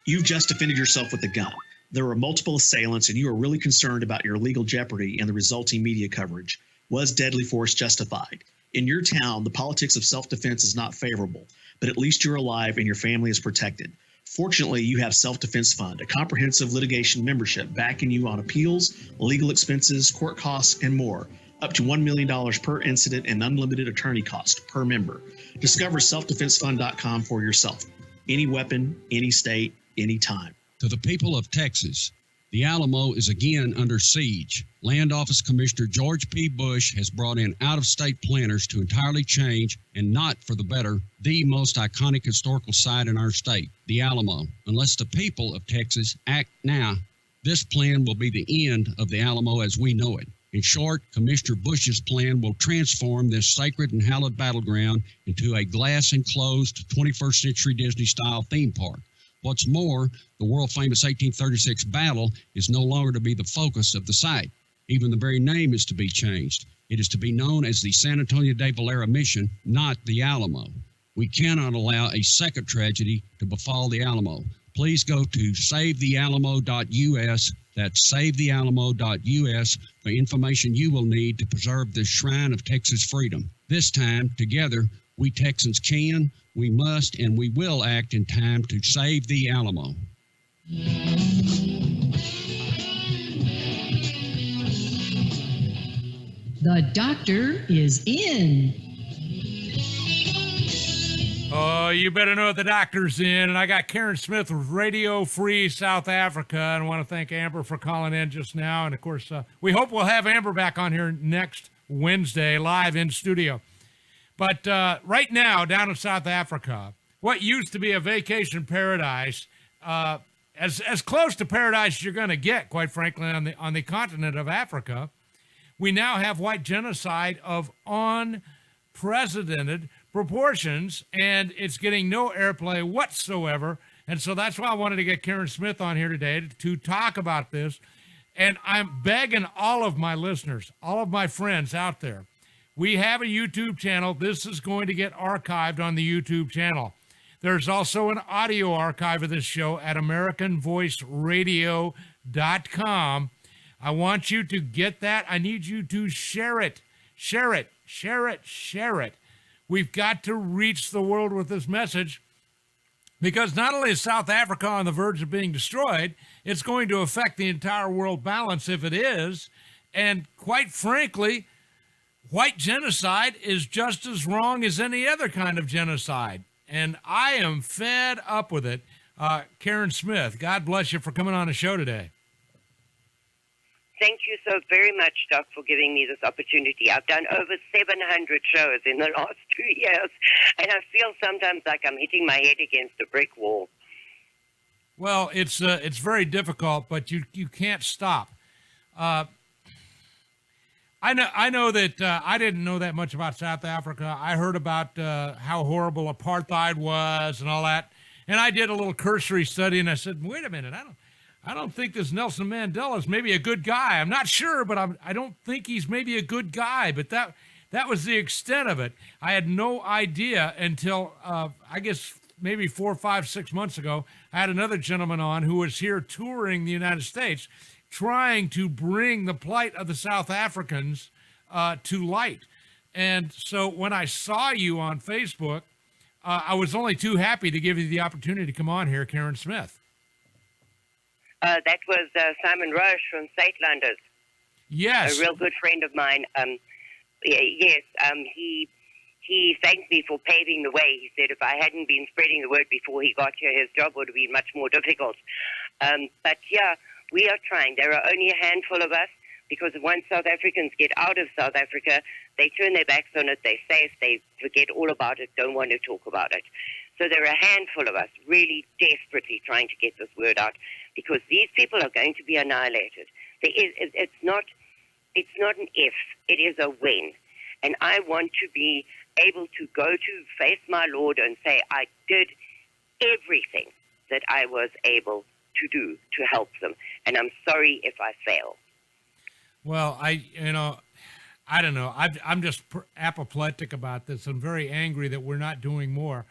You've just defended yourself with a gun. There were multiple assailants, and you are really concerned about your legal jeopardy and the resulting media coverage. Was deadly force justified? In your town, the politics of self-defense is not favorable, but at least you're alive and your family is protected. Fortunately, you have Self-Defense Fund, a comprehensive litigation membership backing you on appeals, legal expenses, court costs, and more. Up to $1 million per incident and unlimited attorney cost per member. Discover selfdefensefund.com for yourself. Any weapon, any state, any time. To the people of Texas, the Alamo is again under siege. Land Office Commissioner George P. Bush has brought in out-of-state planners to entirely change, and not for the better, the most iconic historical site in our state, the Alamo. Unless the people of Texas act now, this plan will be the end of the Alamo as we know it. In short, Commissioner Bush's plan will transform this sacred and hallowed battleground into a glass-enclosed 21st century Disney-style theme park. What's more, the world-famous 1836 battle is no longer to be the focus of the site. Even the very name is to be changed. It is to be known as the San Antonio de Valera Mission, not the Alamo. We cannot allow a second tragedy to befall the Alamo. Please go to savethealamo.us. That's savethealamo.us for information you will need to preserve this shrine of Texas freedom. This time, together, we Texans can, we must, and we will act in time to save the Alamo. The doctor is in. Oh, you better know the doctor's in. And I got Karin Smith with Radio Free South Africa. And I want to thank Amber for calling in just now. And, of course, we hope we'll have Amber back on here next Wednesday live in studio. But right now, down in South Africa, what used to be a vacation paradise, as close to paradise as you're going to get, quite frankly, on the continent of Africa, we now have white genocide of unprecedented proportions, and it's getting no airplay whatsoever. And so that's why I wanted to get Karin Smith on here today to talk about this. And I'm begging all of my listeners, all of my friends out there, we have a YouTube channel. This is going to get archived on the YouTube channel. There's also an audio archive of this show at AmericanVoiceRadio.com. I want you to get that. I need you to share it. Share it. Share it. Share it. We've got to reach the world with this message, because not only is South Africa on the verge of being destroyed, it's going to affect the entire world balance if it is. And quite frankly, white genocide is just as wrong as any other kind of genocide. And I am fed up with it. Karin Smith, God bless you for coming on the show today. Thank you so very much, Doc, for giving me this opportunity. I've done over 700 shows in the last 2 years, and I feel sometimes like I'm hitting my head against a brick wall. Well, it's very difficult, but you can't stop. I know that I didn't know that much about South Africa. I heard about how horrible apartheid was and all that, and I did a little cursory study, and I said, wait a minute, I don't think this Nelson Mandela is maybe a good guy. I'm not sure, but I don't think he's maybe a good guy. But that was the extent of it. I had no idea until, I guess, maybe 4, 5, 6 months ago. I had another gentleman on who was here touring the United States, trying to bring the plight of the South Africans to light. And so when I saw you on Facebook, I was only too happy to give you the opportunity to come on here, Karin Smith. That was Simon Roche from Statelanders. Yes. A real good friend of mine. He thanked me for paving the way. He said if I hadn't been spreading the word before he got here, his job would have been much more difficult. But yeah, we are trying. There are only a handful of us, because once South Africans get out of South Africa, they turn their backs on it, they're safe, they forget all about it, don't want to talk about it. So there are a handful of us really desperately trying to get this word out, because these people are going to be annihilated. It's not an if, it is a when. And I want to be able to go to face my Lord and say, I did everything that I was able to do to help them. And I'm sorry if I fail. Well, I don't know. I'm just apoplectic about this. I'm very angry that we're not doing more.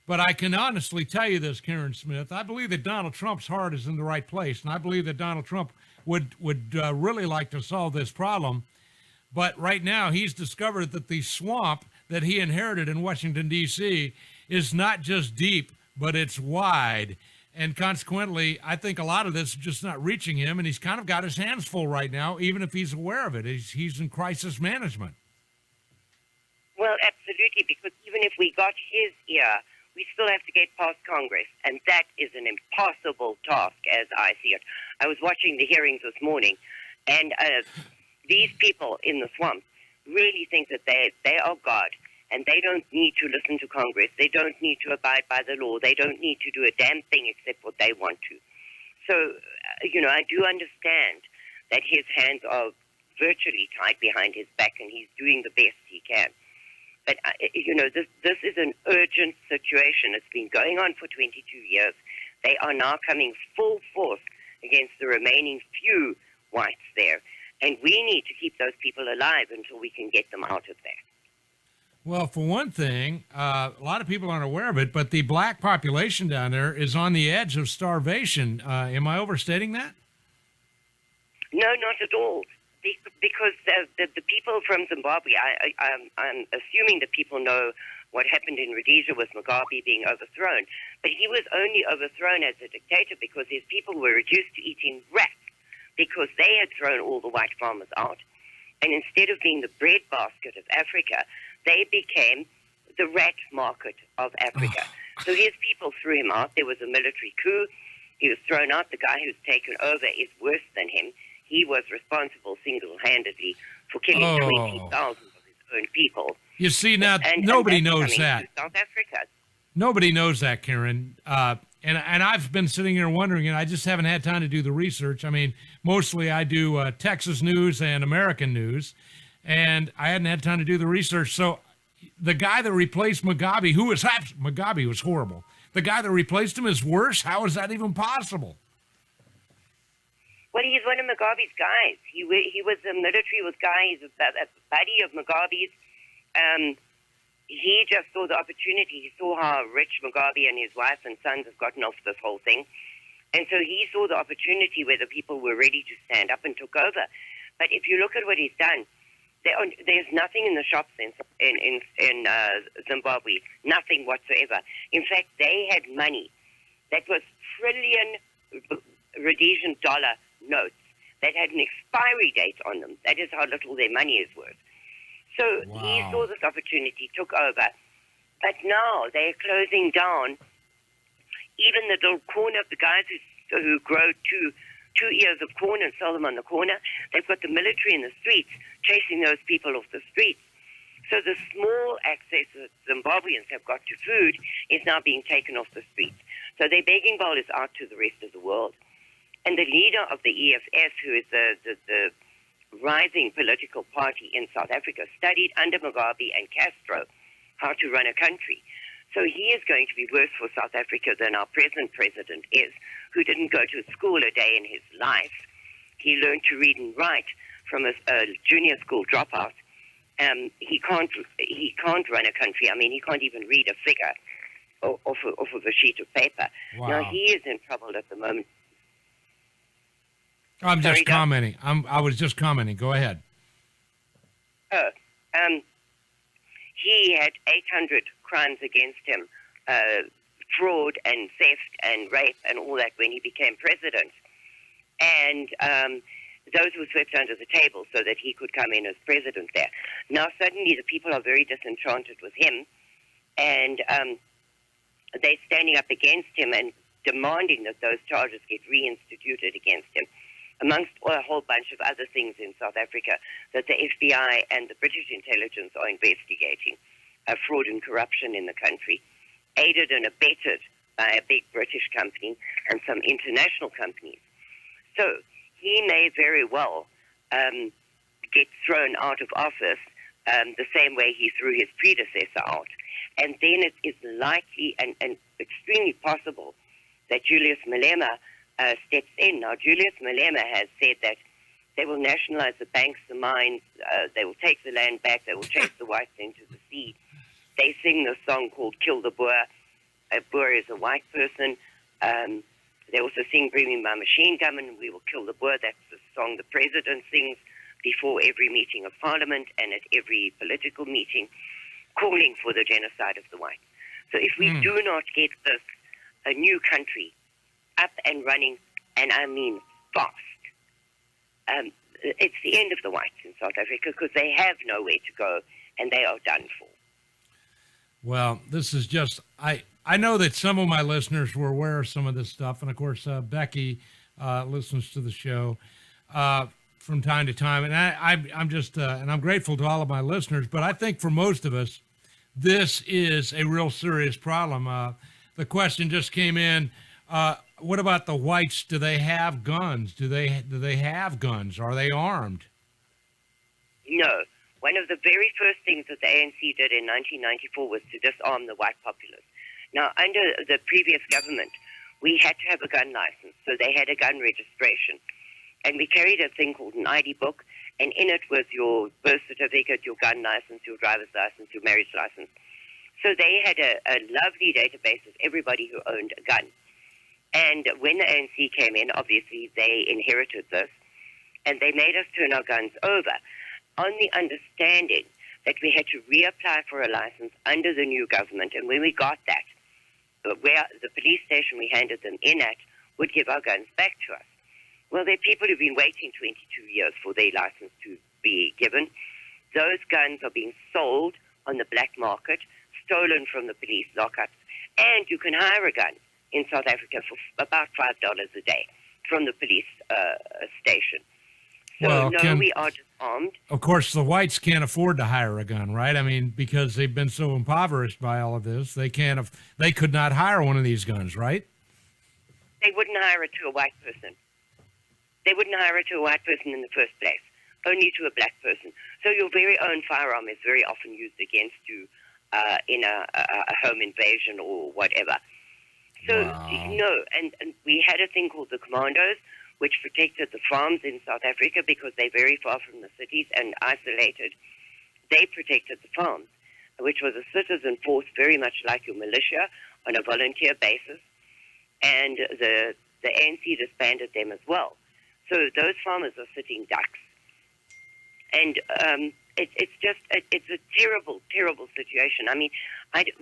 But I can honestly tell you this, Karen Smith. I believe that Donald Trump's heart is in the right place, and I believe that Donald Trump would really like to solve this problem. But right now, he's discovered that the swamp that he inherited in Washington, D.C. is not just deep, but it's wide. And consequently, I think a lot of this is just not reaching him, and he's kind of got his hands full right now, even if he's aware of it. He's in crisis management. Well, absolutely, because even if we got his ear, we still have to get past Congress, and that is an impossible task as I see it. I was watching the hearings this morning, and these people in the swamp really think that they are God, and they don't need to listen to Congress. They don't need to abide by the law. They don't need to do a damn thing except what they want to. So, I do understand that his hands are virtually tied behind his back, and he's doing the best he can. But, this is an urgent situation. It's been going on for 22 years. They are now coming full force against the remaining few whites there. And we need to keep those people alive until we can get them out of there. Well, for one thing, a lot of people aren't aware of it, but the black population down there is on the edge of starvation. Am I overstating that? No, not at all. Because the people from Zimbabwe, I'm assuming that people know what happened in Rhodesia with Mugabe being overthrown. But he was only overthrown as a dictator because his people were reduced to eating rats, because they had thrown all the white farmers out. And instead of being the breadbasket of Africa, they became the rat market of Africa. So his people threw him out. There was a military coup. He was thrown out. The guy who's taken over is worse than him. He was responsible single-handedly for killing 20,000 of his own people. You see, now, nobody knows that. South Africa. Nobody knows that, Karen. And I've been sitting here wondering, and I just haven't had time to do the research. I mean, mostly I do Texas news and American news, and I hadn't had time to do the research. So the guy that replaced Mugabe, Mugabe was horrible. The guy that replaced him is worse? How is that even possible? Well, he's one of Mugabe's guys. He was a military guy. He's a buddy of Mugabe's. He just saw the opportunity. He saw how rich Mugabe and his wife and sons have gotten off this whole thing. And so he saw the opportunity where the people were ready to stand up and took over. But if you look at what he's done, there's nothing in the shops in Zimbabwe, nothing whatsoever. In fact, they had money that was trillion Rhodesian dollar notes that had an expiry date on them. That is how little their money is worth. So he saw this opportunity, took over. But now they're closing down even the little corner of the guys who grow two ears of corn and sell them on the corner. They've got the military in the streets chasing those people off the streets. So the small access that Zimbabweans have got to food is now being taken off the streets. So their begging bowl is out to the rest of the world. And the leader of the EFS, who is the rising political party in South Africa, studied under Mugabe and Castro how to run a country. So he is going to be worse for South Africa than our present president is, who didn't go to school a day in his life. He learned to read and write from a junior school dropout. He can't run a country. I mean, he can't even read a figure off of a sheet of paper. Wow. Now, he is in trouble at the moment. I'm just commenting. I was just commenting. Go ahead. He had 800 crimes against him, fraud and theft and rape and all that when he became president. And those were swept under the table so that he could come in as president there. Now suddenly the people are very disenchanted with him, and they're standing up against him and demanding that those charges get reinstituted against him, amongst a whole bunch of other things in South Africa that the FBI and the British intelligence are investigating, fraud and corruption in the country. aided and abetted by a big British company and some international companies. So he may very well get thrown out of office the same way he threw his predecessor out. And then it is likely and extremely possible that Julius Malema steps in. Now, Julius Malema has said that they will nationalize the banks, the mines, they will take the land back, they will chase the whites into the sea. They sing this song called Kill the Boer. A Boer is a white person. They also sing Bring Me My Machine Gun and We Will Kill the Boer. That's the song the president sings before every meeting of parliament and at every political meeting, calling for the genocide of the whites. So if we do not get this, a new country, up and running, and I mean fast, it's the end of the whites in South Africa because they have nowhere to go and they are done for. Well, this is just, I know that some of my listeners were aware of some of this stuff. And of course, Becky listens to the show from time to time. And I'm just, and I'm grateful to all of my listeners, but I think for most of us, this is a real serious problem. The question just came in. What about the whites? Do they have guns? Do they have guns? Are they armed? No. One of the very first things that the ANC did in 1994 was to disarm the white populace. Now, under the previous government, we had to have a gun license, so they had a gun registration. And we carried a thing called an ID book, and in it was your birth certificate, your gun license, your driver's license, your marriage license. So they had a lovely database of everybody who owned a gun. And when the ANC came in, obviously they inherited this, and they made us turn our guns over on the understanding that we had to reapply for a license under the new government. And when we got that, where the police station we handed them in at would give our guns back to us. Well, there are people who've been waiting 22 years for their license to be given. Those guns are being sold on the black market, stolen from the police lockups, and you can hire a gun in South Africa for about $5 a day from the police station. So, well, we are disarmed. Of course, the whites can't afford to hire a gun, right? I mean, because they've been so impoverished by all of this, they could not hire one of these guns, right? They wouldn't hire it to a white person. They wouldn't hire it to a white person in the first place, only to a black person. So your very own firearm is very often used against you in a home invasion or whatever. So, and we had a thing called the Commandos, which protected the farms in South Africa because they're very far from the cities and isolated. They protected the farms, which was a citizen force very much like your militia on a volunteer basis. And the ANC disbanded them as well. So those farmers are sitting ducks. And it's a terrible, terrible situation. I mean,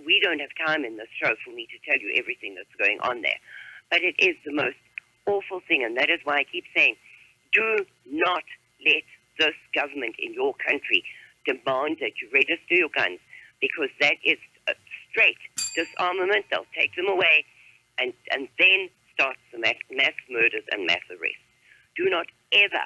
we don't have time in this show for me to tell you everything that's going on there. But it is the most awful thing, and that is why I keep saying, do not let this government in your country demand that you register your guns, because that is a straight disarmament. They'll take them away and then start the mass murders and mass arrests. Do not ever,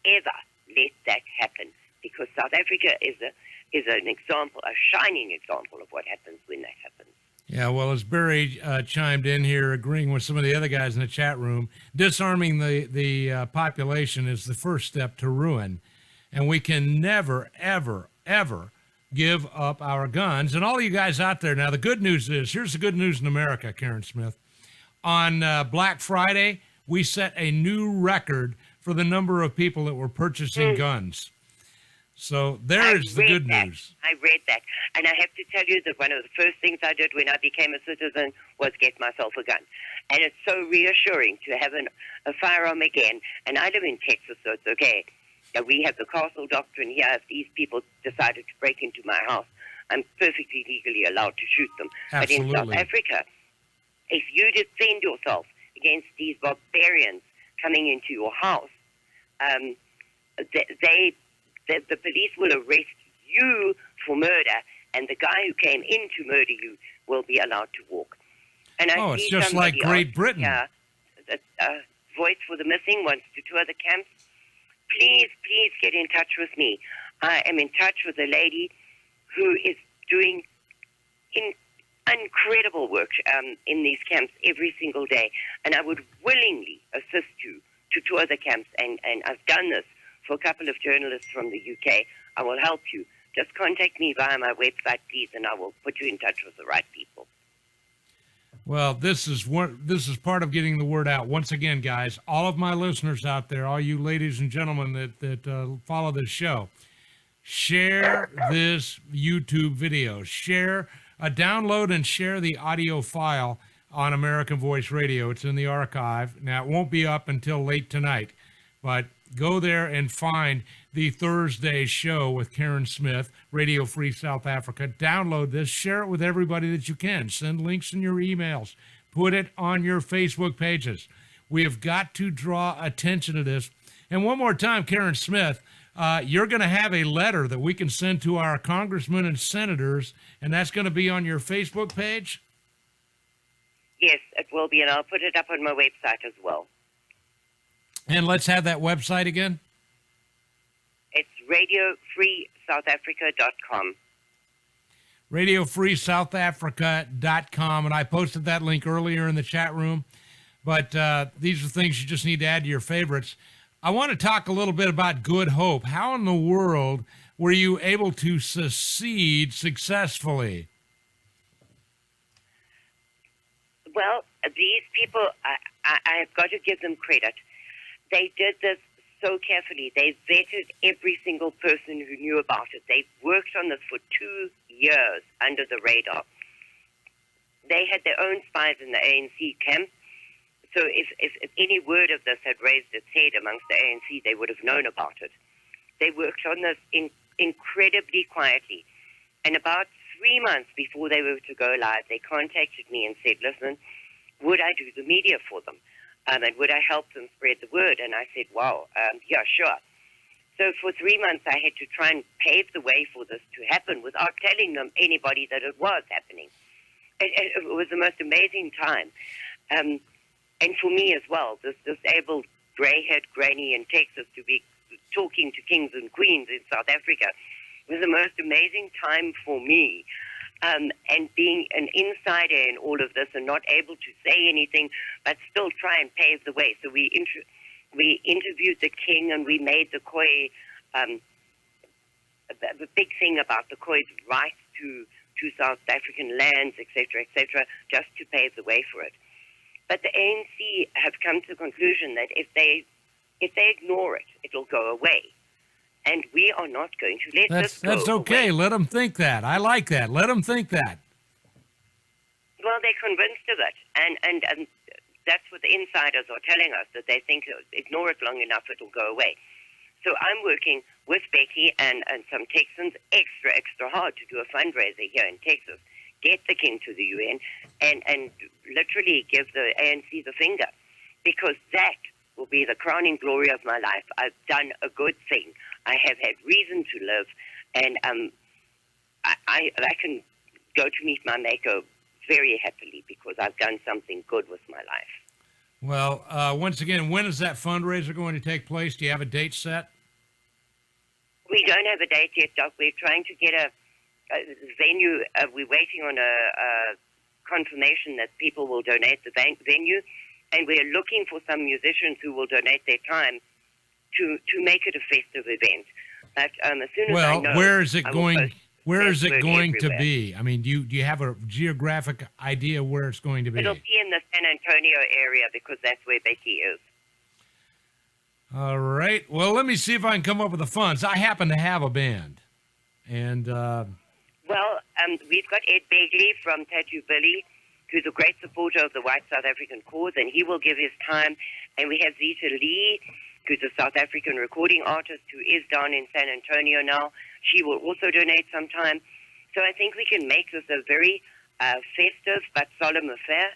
ever let that happen, because South Africa is an example, a shining example of what happens when that happens. Yeah, well, as Barry chimed in here, agreeing with some of the other guys in the chat room, disarming the population is the first step to ruin. And we can never, ever, ever give up our guns. And all you guys out there, now the good news is, here's the good news in America, Karin Smith. On Black Friday, we set a new record for the number of people that were purchasing guns. So there's the good news. I read that. And I have to tell you that one of the first things I did when I became a citizen was get myself a gun. And it's so reassuring to have a firearm again. And I live in Texas, so it's okay. We have the castle doctrine here. If these people decided to break into my house, I'm perfectly legally allowed to shoot them. Absolutely. But in South Africa, if you defend yourself against these barbarians coming into your house, the police will arrest you for murder, and the guy who came in to murder you will be allowed to walk. And I it's just like Great Britain. Voice for the Missing wants to tour the camps. Please get in touch with me. I am in touch with a lady who is doing incredible work in these camps every single day, and I would willingly assist you to tour the camps, and I've done this for a couple of journalists from the UK. I will help you. Just contact me via my website, please, and I will put you in touch with the right people. Well, this is part of getting the word out. Once again, guys, all of my listeners out there, all you ladies and gentlemen that follow this show, share this YouTube video. Download and share the audio file on American Voice Radio. It's in the archive. Now, it won't be up until late tonight, but go there and find the Thursday show with Karin Smith, Radio Free South Africa. Download this, share it with everybody that you can. Send links in your emails. Put it on your Facebook pages. We have got to draw attention to this. And one more time, Karin Smith, you're going to have a letter that we can send to our congressmen and senators, and that's going to be on your Facebook page? Yes, it will be, and I'll put it up on my website as well. And let's have that website again. It's radiofreesouthafrica.com. radiofreesouthafrica.com, and I posted that link earlier in the chat room. But these are things you just need to add to your favorites. I want to talk a little bit about Good Hope. How in the world were you able to succeed successfully? Well, these people, I've got to give them credit. They did this so carefully. They vetted every single person who knew about it. They worked on this for 2 years under the radar. They had their own spies in the ANC camp. So if any word of this had raised its head amongst the ANC, they would have known about it. They worked on this incredibly quietly. And about 3 months before they were to go live, they contacted me and said, listen, would I do the media for them? And would I help them spread the word? And I said, wow, yeah, sure. So for 3 months, I had to try and pave the way for this to happen without telling them anybody that it was happening. It was the most amazing time. And for me as well, this disabled, grey-haired granny in Texas to be talking to kings and queens in South Africa was the most amazing time for me. And being an insider in all of this and not able to say anything, but still try and pave the way. So we interviewed the king, and we made the Khoi, the big thing about the Khoi's rights to South African lands, etc., just to pave the way for it. But the ANC have come to the conclusion that if they ignore it, it'll go away. And we are not going to let this go That's okay. away. Let them think that. I like that. Let them think that. Well, they're convinced of it. And that's what the insiders are telling us, that they think ignore it long enough, it'll go away. So I'm working with Becky and some Texans extra hard to do a fundraiser here in Texas, get the king to the UN, and literally give the ANC the finger, because that will be the crowning glory of my life. I've done a good thing. I have had reason to live, and I can go to meet my maker very happily because I've done something good with my life. Well, once again, when is that fundraiser going to take place? Do you have a date set? We don't have a date yet, Doc. We're trying to get a venue. We're waiting on a confirmation that people will donate the venue, and we're looking for some musicians who will donate their time to make it a festive event. But as soon as I know, where is it going? Where is it going to everywhere. be? I mean, do you have a geographic idea where it's going to be? It'll be in the San Antonio area because that's where Becky is. All right. Well, let me see if I can come up with the funds. I happen to have a band, and Well, we've got Ed Begley from Tattoo Billy, who's a great supporter of the white South African cause, and he will give his time. And we have Zita Lee, who's a South African recording artist who is down in San Antonio now. She will also donate some time. So I think we can make this a very festive but solemn affair.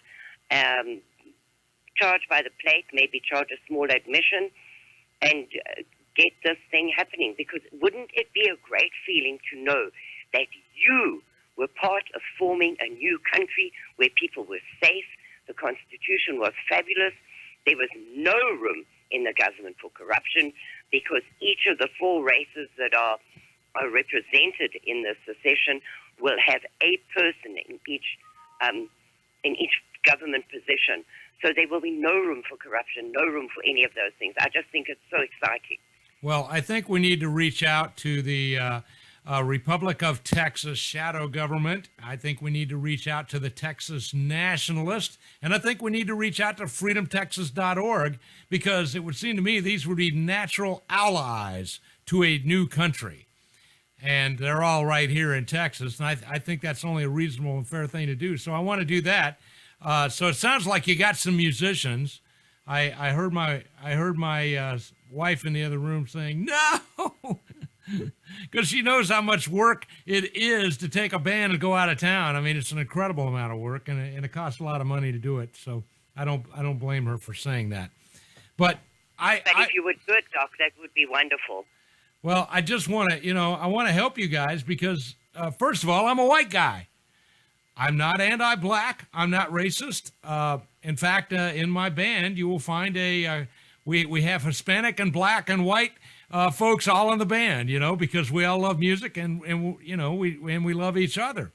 Charge by the plate, maybe charge a small admission, and get this thing happening. Because wouldn't it be a great feeling to know that you were part of forming a new country where people were safe, the Constitution was fabulous, there was no room in the government for corruption, because each of the 4 races that are represented in the secession will have a person in each in each government position. So there will be no room for corruption, no room for any of those things. I just think it's so exciting. Well, I think we need to reach out to the Republic of Texas shadow government. I think we need to reach out to the Texas Nationalist. And I think we need to reach out to freedomtexas.org, because it would seem to me these would be natural allies to a new country. And they're all right here in Texas. And I think that's only a reasonable and fair thing to do. So I want to do that. So it sounds like you got some musicians. I heard my wife in the other room saying, no, because she knows how much work it is to take a band and go out of town. I mean, it's an incredible amount of work, and it costs a lot of money to do it. So I don't blame her for saying that. But if you would do it, Doc, that would be wonderful. Well, I just want to, I want to help you guys because, first of all, I'm a white guy. I'm not anti-black. I'm not racist. In fact, in my band, you will find we have Hispanic and black and white folks all in the band, because we all love music and we love each other.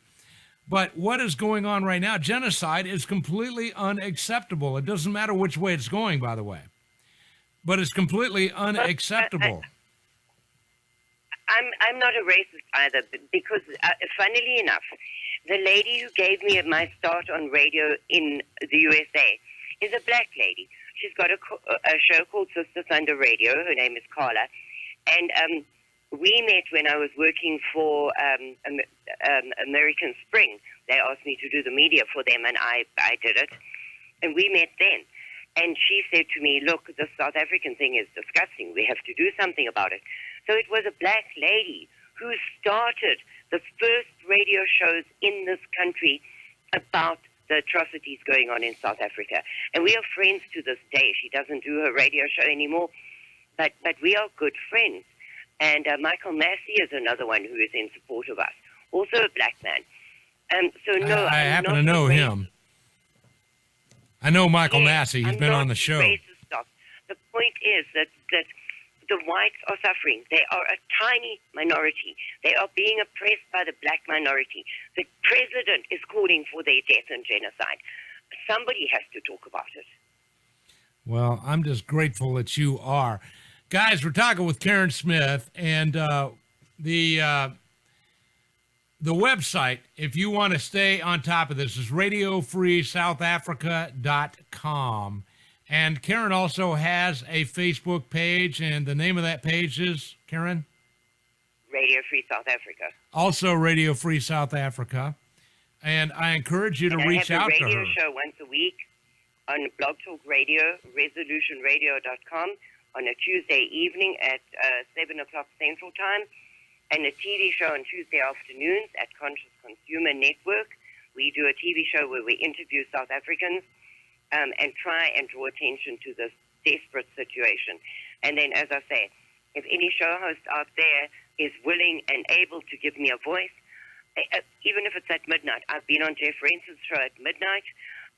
But what is going on right now, genocide, is completely unacceptable. It doesn't matter which way it's going, by the way. But it's completely unacceptable. I'm not a racist either, because funnily enough, the lady who gave me my start on radio in the USA is a black lady. She's got a show called Sister Thunder Radio. Her name is Carla. And we met when I was working for American Spring. They asked me to do the media for them, and I did it. And we met then. And she said to me, look, the South African thing is disgusting. We have to do something about it. So it was a black lady who started the first radio shows in this country about the atrocities going on in South Africa. And we are friends to this day. She doesn't do her radio show anymore, but we are good friends. And Michael Massey is another one who is in support of us, also a black man. So no, I happen to know him. I know Michael Massey. He's been on the show. The point is that the whites are suffering. They are a tiny minority. They are being oppressed by the black minority. The president is calling for their death and genocide. Somebody has to talk about it. Well, I'm just grateful that you are. Guys, we're talking with Karin Smith, and the website, if you want to stay on top of this, is radiofreesouthafrica.com. And Karin also has a Facebook page, and the name of that page is, Karin? Radio Free South Africa. Also Radio Free South Africa. And I encourage you to reach out to her. I have a radio show once a week on Blog Talk Radio, resolutionradio.com, on a Tuesday evening at 7 o'clock Central Time, and a TV show on Tuesday afternoons at Conscious Consumer Network. We do a TV show where we interview South Africans and try and draw attention to this desperate situation. And then, as I say, if any show host out there is willing and able to give me a voice, even if it's at midnight. I've been on Jeff Renton's show at midnight.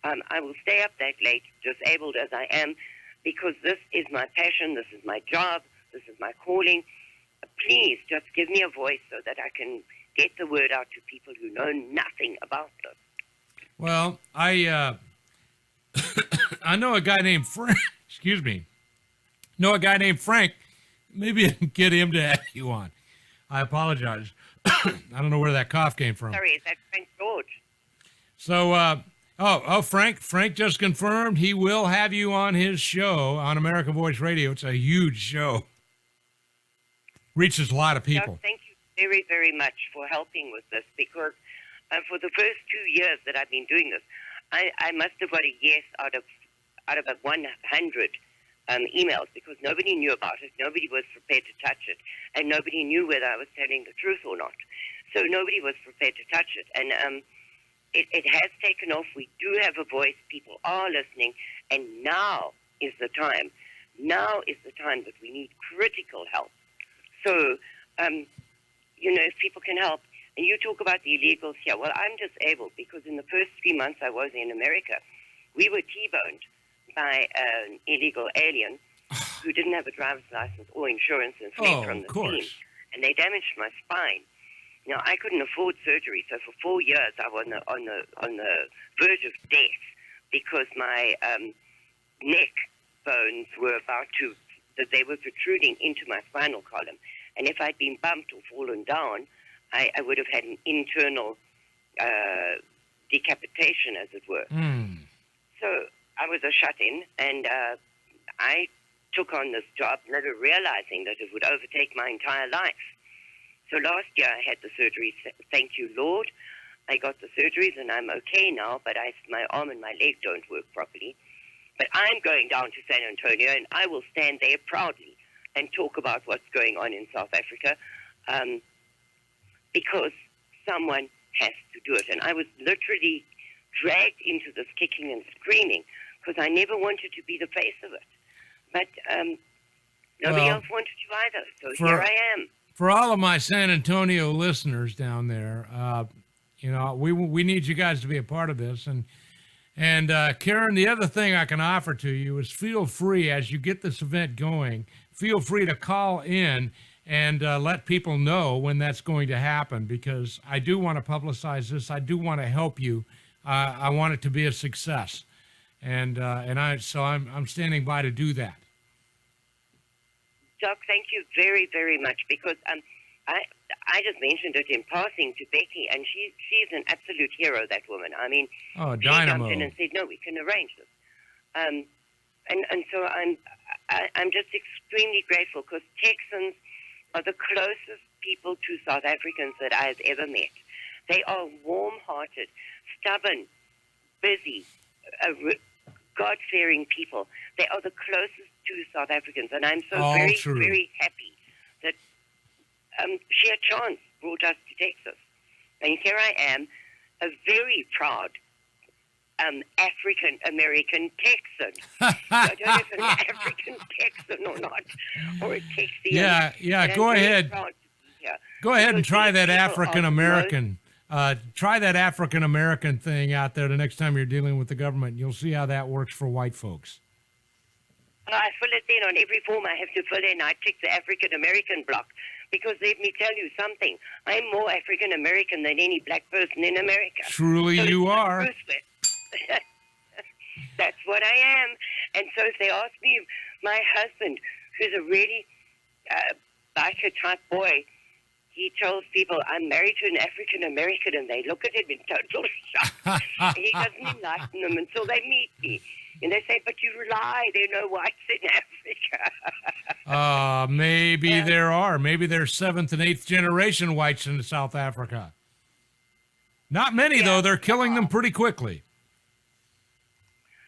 I will stay up that late, disabled as I am, because this is my passion, this is my job, this is my calling. Please just give me a voice so that I can get the word out to people who know nothing about this. Well, I know a guy named Frank. Excuse me. Know a guy named Frank. Maybe I can get him to have you on. I apologize. I don't know where that cough came from. Sorry, is that Frank George? So, Frank just confirmed he will have you on his show on American Voice Radio. It's a huge show. Reaches a lot of people. Doug, thank you very, very much for helping with this, because for the first 2 years that I've been doing this, I must have got a yes out of 100 emails, because nobody knew about it, nobody was prepared to touch it, and nobody knew whether I was telling the truth or not. So nobody was prepared to touch it, and it has taken off. We do have a voice. People are listening, and now is the time. Now is the time that we need critical help. So, if people can help, and you talk about the illegals here. Well, I'm disabled because in the first 3 months I was in America, we were T-boned by an illegal alien who didn't have a driver's license or insurance and fled from the scene. And they damaged my spine. Now, I couldn't afford surgery, so for 4 years I was on the verge of death because my neck bones were they were protruding into my spinal column. And if I'd been bumped or fallen down, I would have had an internal decapitation, as it were. So I was a shut-in, and I took on this job, never realizing that it would overtake my entire life. So last year I had the surgery. Thank you, Lord. I got the surgeries, and I'm okay now, but my arm and my leg don't work properly. But I'm going down to San Antonio, and I will stand there proudly and talk about what's going on in South Africa because someone has to do it. And I was literally dragged into this kicking and screaming because I never wanted to be the face of it. But nobody else wanted to either, so here I am. For all of my San Antonio listeners down there, we need you guys to be a part of this. And Karin, the other thing I can offer to you is feel free, as you get this event going, feel free to call in and let people know when that's going to happen, because I do want to publicize this. I do want to help you. I want it to be a success. So I'm standing by to do that. Doc, thank you very, very much, because I just mentioned it in passing to Becky, and she's an absolute hero, that woman. I mean, dynamo. She jumped in and said, no, we can arrange this. And so I'm just extremely grateful, because Texans are the closest people to South Africans that I have ever met. They are warm-hearted, stubborn, busy, God-fearing people. They are the closest to South Africans, and I'm so very happy that sheer chance brought us to Texas. And here I am, a very proud African-American Texan. So I don't know if I'm an African Texan or not, or a Texian. Yeah, go ahead. Go ahead and try that African-American. Try that African-American thing out there the next time you're dealing with the government. You'll see how that works for white folks. I fill it in on every form I have to fill in. I tick the African-American block because let me tell you something. I'm more African-American than any black person in America. Truly, you are. That's what I am. And so if they ask me, my husband, who's a really biker-type boy, he tells people, I'm married to an African-American, and they look at him in total shock. He doesn't enlighten them until they meet me. And they say, but you lie, there are no whites in Africa. Maybe there are. Maybe there's 7th and 8th generation whites in South Africa. Not many, though. They're killing them pretty quickly.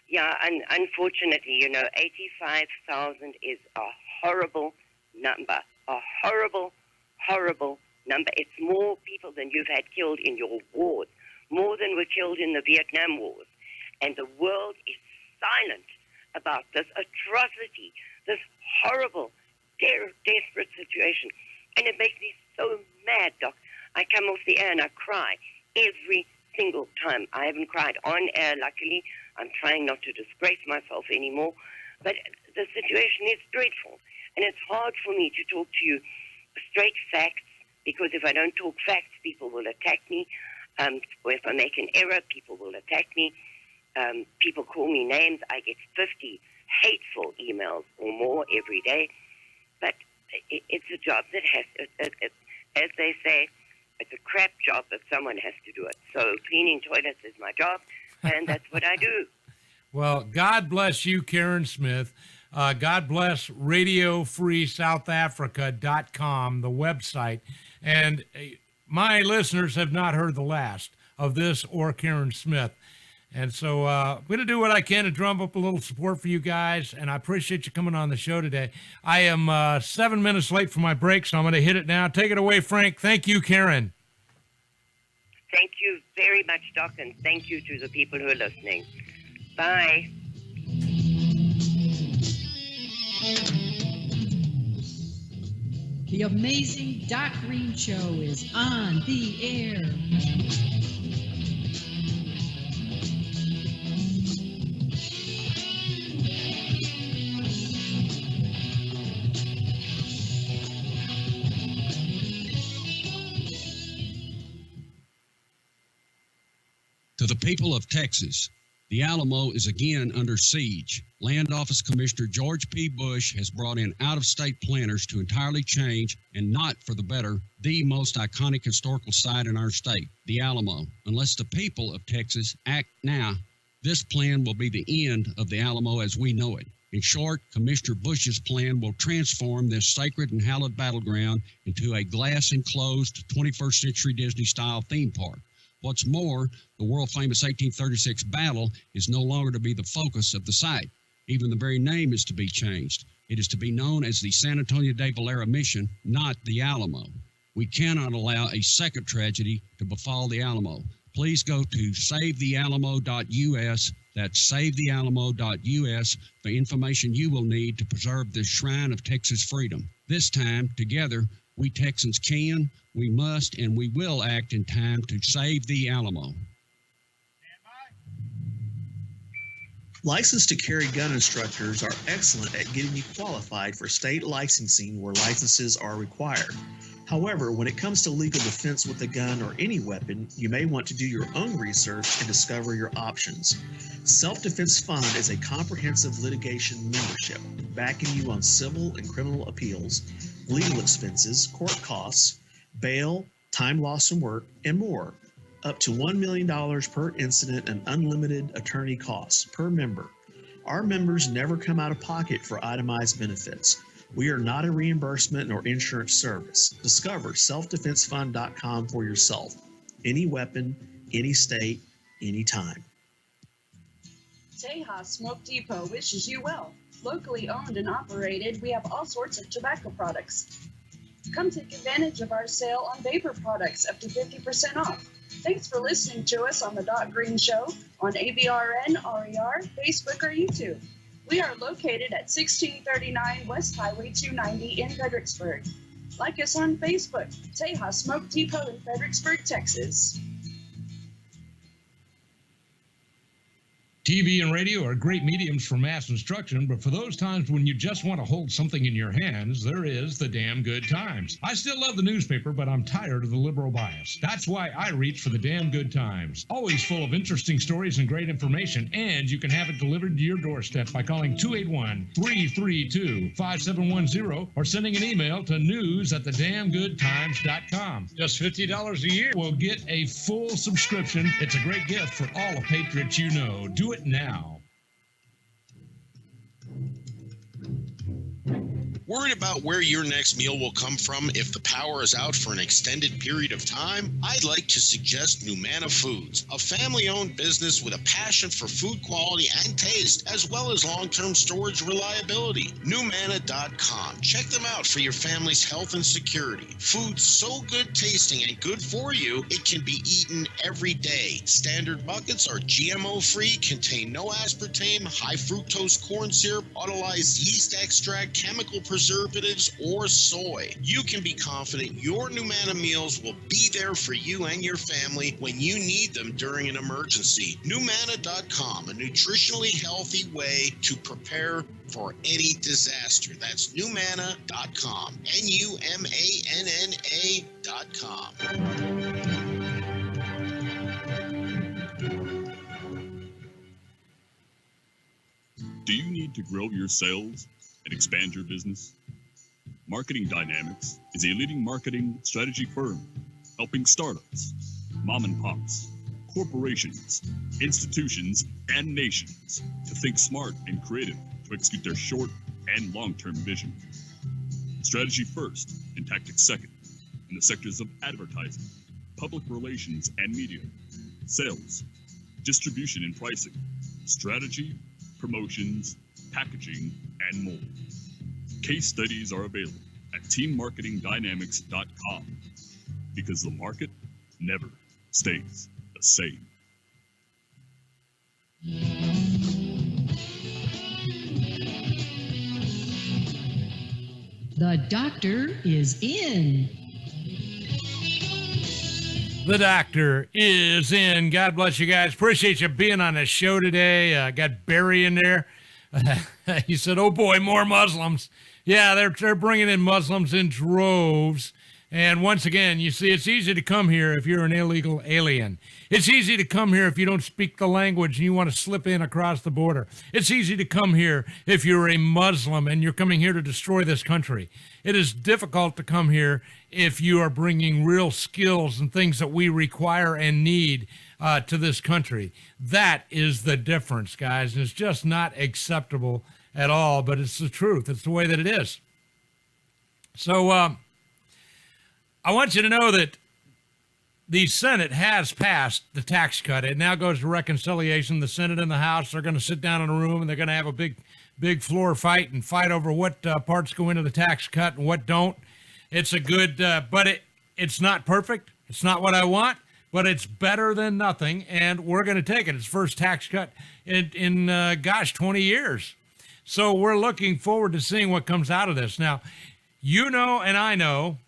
Yeah, and unfortunately, 85,000 is a horrible number. A horrible, horrible number. It's more people than you've had killed in your wars, more than were killed in the Vietnam Wars. And the world is silent about this atrocity, this horrible, desperate situation. And it makes me so mad, Doc. I come off the air and I cry every single time. I haven't cried on air, luckily. I'm trying not to disgrace myself anymore. But the situation is dreadful. And it's hard for me to talk to you straight facts, because if I don't talk facts, people will attack me. Or if I make an error, people will attack me. People call me names. I get 50 hateful emails or more every day. But it's a job that has, as they say, it's a crap job, but someone has to do it. So cleaning toilets is my job, and that's what I do. Well, God bless you, Karin Smith. God bless RadioFreeSouthAfrica.com, the website. And my listeners have not heard the last of this or Karin Smith. And so I'm going to do what I can to drum up a little support for you guys, and I appreciate you coming on the show today. I am 7 minutes late for my break, so I'm going to hit it now. Take it away, Frank. Thank you, Karin. Thank you very much, Doc, and thank you to the people who are listening. Bye. The amazing Doc Greene Show is on the air. To the people of Texas, the Alamo is again under siege. Land Office Commissioner George P. Bush has brought in out-of-state planners to entirely change, and not for the better, the most iconic historical site in our state, the Alamo. Unless the people of Texas act now, this plan will be the end of the Alamo as we know it. In short, Commissioner Bush's plan will transform this sacred and hallowed battleground into a glass-enclosed 21st century Disney-style theme park. What's more, the world-famous 1836 battle is no longer to be the focus of the site. Even the very name is to be changed. It is to be known as the San Antonio de Valera Mission, not the Alamo. We cannot allow a second tragedy to befall the Alamo. Please go to savethealamo.us. That's savethealamo.us for information you will need to preserve this shrine of Texas freedom. This time, together, we Texans can, we must, and we will act in time to save the Alamo. Licensed to carry gun instructors are excellent at getting you qualified for state licensing where licenses are required. However, when it comes to legal defense with a gun or any weapon, you may want to do your own research and discover your options. Self-Defense Fund is a comprehensive litigation membership, backing you on civil and criminal appeals, legal expenses, court costs, bail, time lost from work, and more. Up to $1 million per incident and unlimited attorney costs per member. Our members never come out of pocket for itemized benefits. We are not a reimbursement nor insurance service. Discover selfdefensefund.com for yourself. Any weapon, any state, anytime. Tejas Smoke Depot wishes you well. Locally owned and operated, we have all sorts of tobacco products. Come take advantage of our sale on vapor products up to 50% off. Thanks for listening to us on the Greene Show on ABRN, RER, Facebook, or YouTube. We are located at 1639 West Highway 290 in Fredericksburg. Like us on Facebook, Tejas Smoke Depot in Fredericksburg, Texas. TV and radio are great mediums for mass instruction, but for those times when you just want to hold something in your hands, there is the Damn Good Times. I still love the newspaper, but I'm tired of the liberal bias. That's why I reach for the Damn Good Times. Always full of interesting stories and great information, and you can have it delivered to your doorstep by calling 281-332-5710 or sending an email to news@thedamngoodtimes.com. Just $50 a year will get a full subscription. It's a great gift for all the patriots you know. Do it now. Worried about where your next meal will come from if the power is out for an extended period of time? I'd like to suggest Numana Foods, a family-owned business with a passion for food quality and taste, as well as long-term storage reliability. Numana.com. Check them out for your family's health and security. Food so good tasting and good for you, it can be eaten every day. Standard buckets are GMO-free, contain no aspartame, high fructose corn syrup, autolyzed yeast extract, chemical preservatives, or soy. You can be confident your Numana meals will be there for you and your family when you need them during an emergency. Numana.com, a nutritionally healthy way to prepare for any disaster. That's Numana.com. Numanna.com. Do you need to grow your sales and expand your business? Marketing Dynamics is a leading marketing strategy firm helping startups, mom and pops, corporations, institutions, and nations to think smart and creative to execute their short and long-term vision. Strategy first and tactics second in the sectors of advertising, public relations and media, sales, distribution and pricing, strategy, promotions, packaging, and more. Case studies are available at teammarketingdynamics.com because the market never stays the same. The doctor is in. The doctor is in. God bless you guys. Appreciate you being on the show today. Got Barry in there. He said, oh boy, more Muslims. Yeah, they're bringing in Muslims in droves. And once again, you see, it's easy to come here if you're an illegal alien. It's easy to come here if you don't speak the language and you want to slip in across the border. It's easy to come here if you're a Muslim and you're coming here to destroy this country. It is difficult to come here if you are bringing real skills and things that we require and need to this country. That is the difference, guys. And it's just not acceptable at all, but it's the truth. It's the way that it is. So, I want you to know that the Senate has passed the tax cut. It now goes to reconciliation. The Senate and the House are going to sit down in a room and they're going to have a big floor fight and fight over what parts go into the tax cut and what don't. It's a good, but it's not perfect. It's not what I want, but it's better than nothing, and we're going to take it. It's first tax cut in 20 years. So we're looking forward to seeing what comes out of this. Now, you know and I know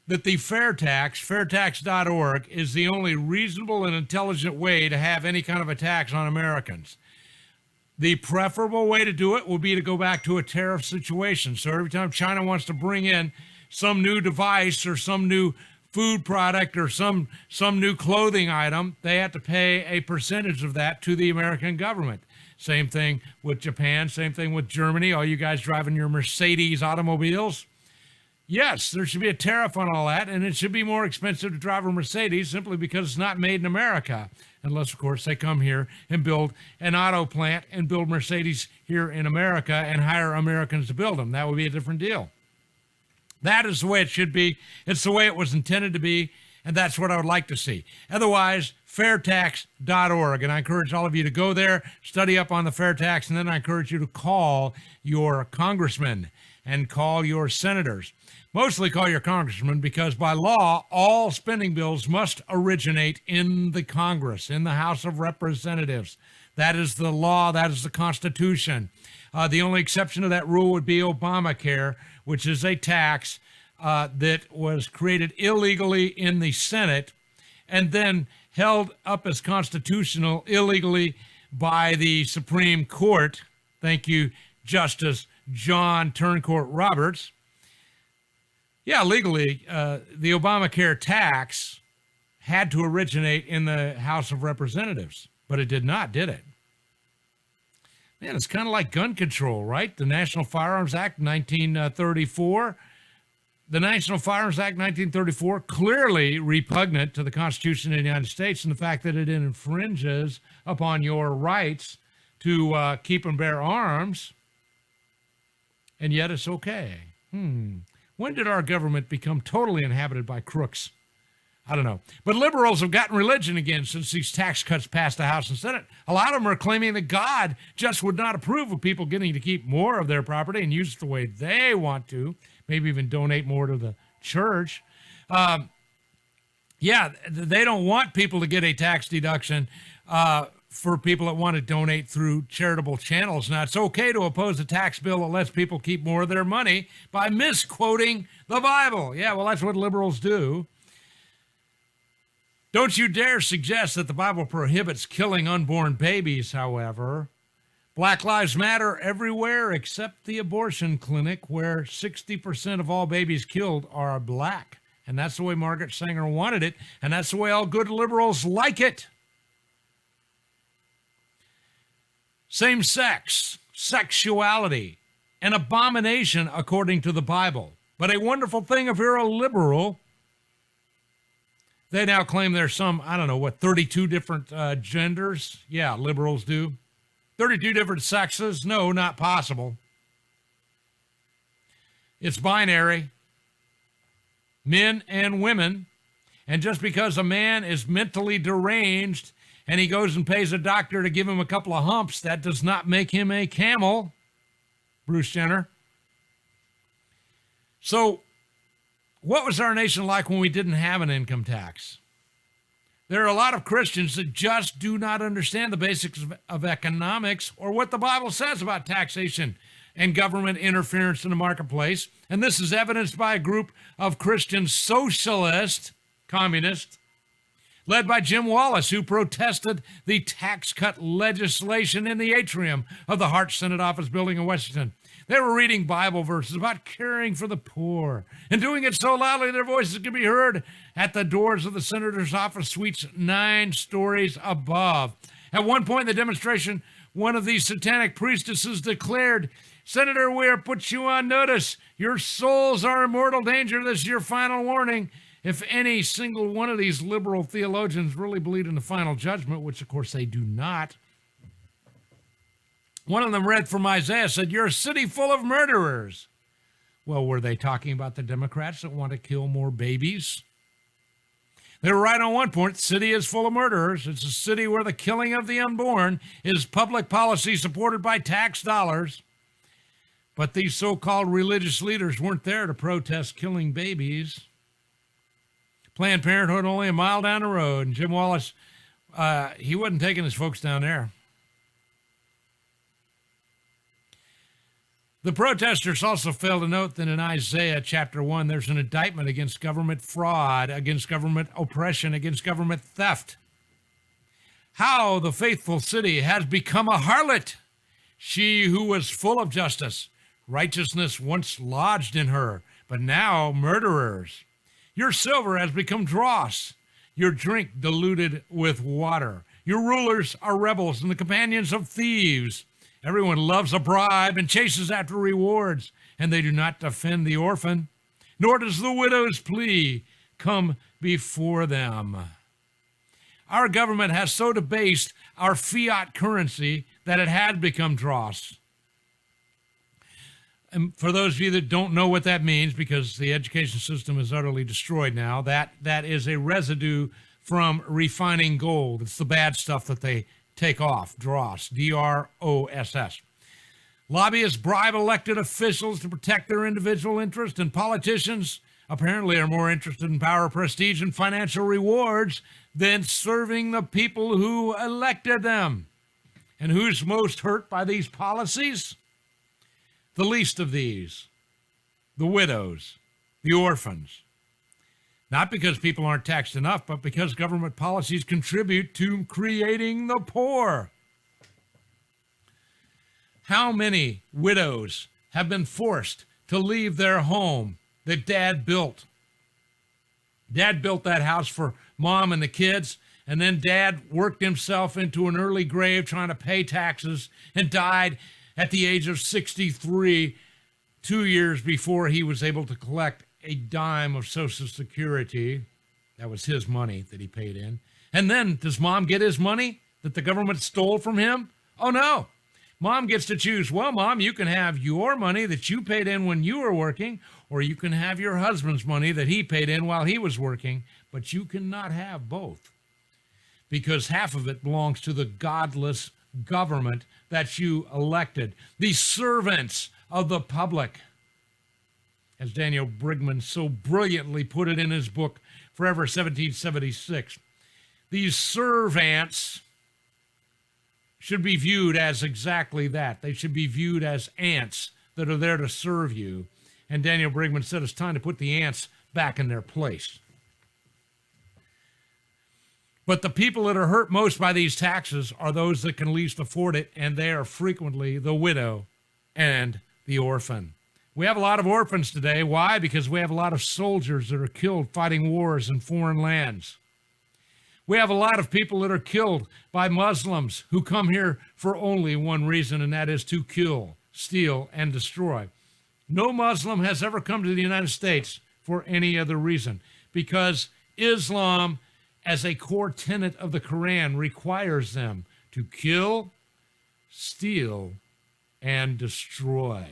that the fair tax, fairtax.org, is the only reasonable and intelligent way to have any kind of a tax on Americans. The preferable way to do it will be to go back to a tariff situation. So every time China wants to bring in some new device or some new food product or some new clothing item, they have to pay a percentage of that to the American government. Same thing with Japan, same thing with Germany. All you guys driving your Mercedes automobiles, yes, there should be a tariff on all that, and it should be more expensive to drive a Mercedes simply because it's not made in America, unless, of course, they come here and build an auto plant and build Mercedes here in America and hire Americans to build them. That would be a different deal. That is the way it should be. It's the way it was intended to be, and that's what I would like to see. Otherwise, fairtax.org, and I encourage all of you to go there, study up on the fair tax, and then I encourage you to call your congressman and call your senators. Mostly call your congressman, because by law, all spending bills must originate in the Congress, in the House of Representatives. That is the law. That is the Constitution. The only exception to that rule would be Obamacare, which is a tax that was created illegally in the Senate and then held up as constitutional illegally by the Supreme Court. Thank you, Justice John Turncourt Roberts. Yeah, legally, the Obamacare tax had to originate in the House of Representatives, but it did not, did it? Man, it's kind of like gun control, right? The National Firearms Act 1934. The National Firearms Act 1934, clearly repugnant to the Constitution of the United States and the fact that it infringes upon your rights to keep and bear arms, and yet it's okay. When did our government become totally inhabited by crooks? I don't know. But liberals have gotten religion again since these tax cuts passed the House and Senate. A lot of them are claiming that God just would not approve of people getting to keep more of their property and use it the way they want to, maybe even donate more to the church. Yeah, they don't want people to get a tax deduction for people that want to donate through charitable channels. Now, it's okay to oppose a tax bill that lets people keep more of their money by misquoting the Bible. Yeah, well, that's what liberals do. Don't you dare suggest that the Bible prohibits killing unborn babies, however. Black Lives Matter everywhere except the abortion clinic, where 60% of all babies killed are black. And that's the way Margaret Sanger wanted it, and that's the way all good liberals like it. Same-sex, sexuality, an abomination according to the Bible. But a wonderful thing if you're a liberal. They now claim there's some, 32 different genders? Yeah, liberals do. 32 different sexes? No, not possible. It's binary. Men and women. And just because a man is mentally deranged and he goes and pays a doctor to give him a couple of humps, that does not make him a camel, Bruce Jenner. So, what was our nation like when we didn't have an income tax? There are a lot of Christians that just do not understand the basics of economics or what the Bible says about taxation and government interference in the marketplace. And this is evidenced by a group of Christian socialist communists led by Jim Wallace, who protested the tax cut legislation in the atrium of the Hart Senate Office building in Washington. They were reading Bible verses about caring for the poor and doing it so loudly their voices could be heard at the doors of the senator's office suites 9 stories above. At one point in the demonstration, one of these satanic priestesses declared, "Senator, we have put you on notice. Your souls are in mortal danger. This is your final warning." If any single one of these liberal theologians really believed in the final judgment, which of course they do not, one of them read from Isaiah, said, "You're a city full of murderers." Well, were they talking about the Democrats that want to kill more babies? They were right on one point. The city is full of murderers. It's a city where the killing of the unborn is public policy supported by tax dollars. But these so-called religious leaders weren't there to protest killing babies. Planned Parenthood only a mile down the road, and Jim Wallace, he wasn't taking his folks down there. The protesters also failed to note that in Isaiah chapter 1, there's an indictment against government fraud, against government oppression, against government theft. How the faithful city has become a harlot, she who was full of justice. Righteousness once lodged in her, but now murderers. Your silver has become dross, your drink diluted with water. Your rulers are rebels and the companions of thieves. Everyone loves a bribe and chases after rewards, and they do not defend the orphan, nor does the widow's plea come before them. Our government has so debased our fiat currency that it had become dross. And for those of you that don't know what that means, because the education system is utterly destroyed now, that is a residue from refining gold. It's the bad stuff that they take off, dross, D-R-O-S-S. Lobbyists bribe elected officials to protect their individual interest, and politicians apparently are more interested in power, prestige, and financial rewards than serving the people who elected them. And who's most hurt by these policies? The least of these, the widows, the orphans. Not because people aren't taxed enough, but because government policies contribute to creating the poor. How many widows have been forced to leave their home that Dad built? Dad built that house for Mom and the kids, and then Dad worked himself into an early grave trying to pay taxes and died at the age of 63, 2 years before he was able to collect a dime of Social Security. That was his money that he paid in. And then, does Mom get his money that the government stole from him? Oh, no. Mom gets to choose. Well, Mom, you can have your money that you paid in when you were working, or you can have your husband's money that he paid in while he was working, but you cannot have both, because half of it belongs to the godless government that you elected, the servants of the public. As Daniel Brigman so brilliantly put it in his book, Forever 1776, these servants should be viewed as exactly that. They should be viewed as ants that are there to serve you. And Daniel Brigman said it's time to put the ants back in their place. But the people that are hurt most by these taxes are those that can least afford it, and they are frequently the widow and the orphan. We have a lot of orphans today. Why? Because we have a lot of soldiers that are killed fighting wars in foreign lands. We have a lot of people that are killed by Muslims who come here for only one reason, and that is to kill, steal, and destroy. No Muslim has ever come to the United States for any other reason, because Islam, as a core tenet of the Quran, requires them to kill, steal, and destroy.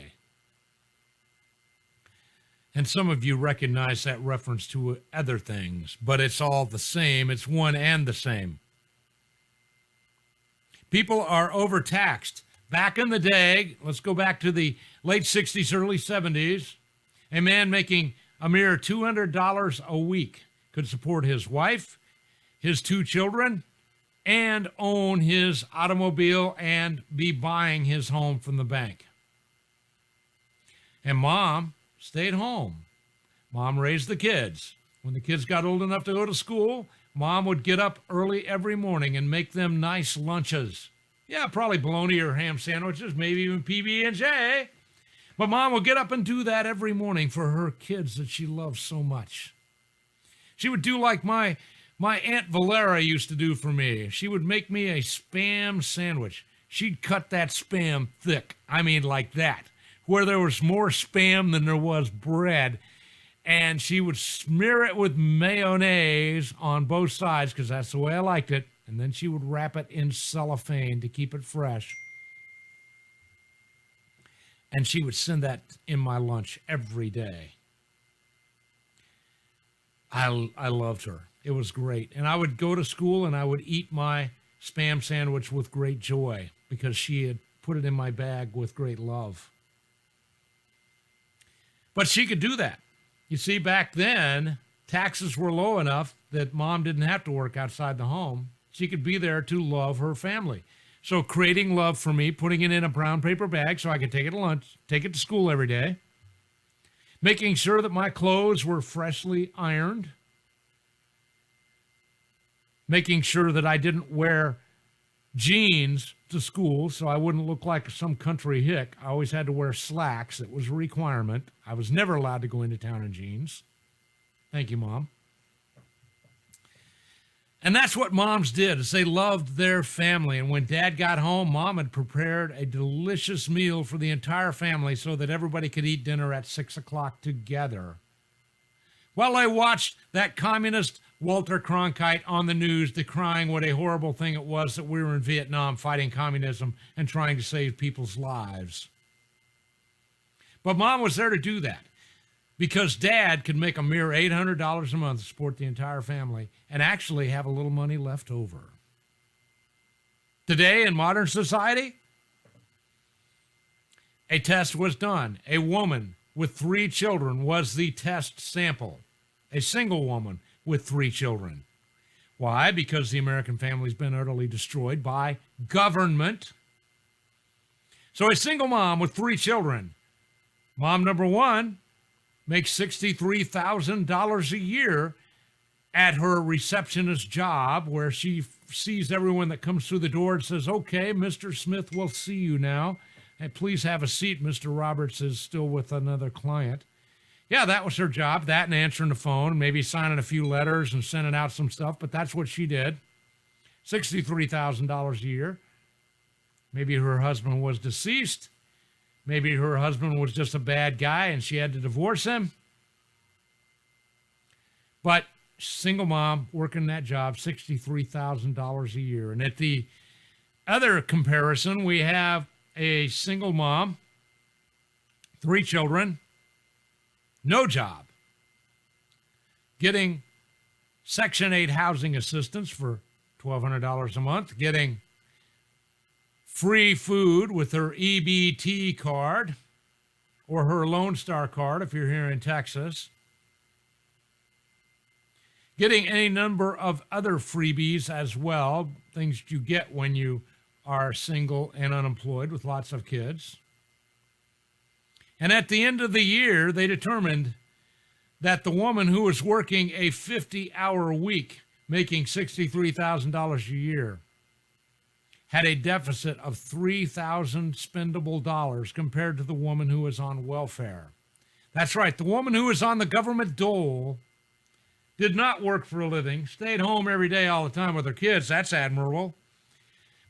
And some of you recognize that reference to other things, but it's all the same. It's one and the same. People are overtaxed. Back in the day, let's go back to the late 60s, early 70s, a man making a mere $200 a week could support his wife, his 2 children, and own his automobile and be buying his home from the bank. And Mom stayed home. Mom raised the kids. When the kids got old enough to go to school, Mom would get up early every morning and make them nice lunches. Yeah, probably bologna or ham sandwiches, maybe even PB&J. But Mom would get up and do that every morning for her kids that she loves so much. She would do like my Aunt Valera used to do for me. She would make me a Spam sandwich. She'd cut that Spam thick. I mean like that, where there was more Spam than there was bread. And she would smear it with mayonnaise on both sides because that's the way I liked it. And then she would wrap it in cellophane to keep it fresh. And she would send that in my lunch every day. I loved her. It was great. And I would go to school and I would eat my Spam sandwich with great joy because she had put it in my bag with great love. But she could do that. You see, back then, taxes were low enough that Mom didn't have to work outside the home. She could be there to love her family. So creating love for me, putting it in a brown paper bag so I could take it to lunch, take it to school every day, making sure that my clothes were freshly ironed, making sure that I didn't wear jeans to school so I wouldn't look like some country hick. I always had to wear slacks. It was a requirement. I was never allowed to go into town in jeans. Thank you, Mom. And that's what moms did, is they loved their family. And when Dad got home, Mom had prepared a delicious meal for the entire family so that everybody could eat dinner at 6 o'clock together. While I watched that communist Walter Cronkite on the news decrying what a horrible thing it was that we were in Vietnam fighting communism and trying to save people's lives. But Mom was there to do that because Dad could make a mere $800 a month to support the entire family and actually have a little money left over. Today in modern society, a test was done. A woman with 3 children was the test sample. A single woman with 3 children. Why? Because the American family's been utterly destroyed by government. So a single mom with 3 children, mom number 1, makes $63,000 a year at her receptionist job where she sees everyone that comes through the door and says, okay, Mr. Smith, we'll see you now. And please have a seat. Mr. Roberts is still with another client. Yeah, that was her job, that and answering the phone, maybe signing a few letters and sending out some stuff, but that's what she did. $63,000 a year. Maybe her husband was deceased. Maybe her husband was just a bad guy and she had to divorce him. But single mom working that job, $63,000 a year. And at the other comparison, we have a single mom, 3 children, no job, getting Section 8 housing assistance for $1,200 a month, getting free food with her EBT card or her Lone Star card if you're here in Texas, getting any number of other freebies as well, things you get when you are single and unemployed with lots of kids. And at the end of the year, they determined that the woman who was working a 50-hour week, making $63,000 a year, had a deficit of $3,000 spendable dollars compared to the woman who was on welfare. That's right, the woman who was on the government dole did not work for a living, stayed home every day all the time with her kids. That's admirable.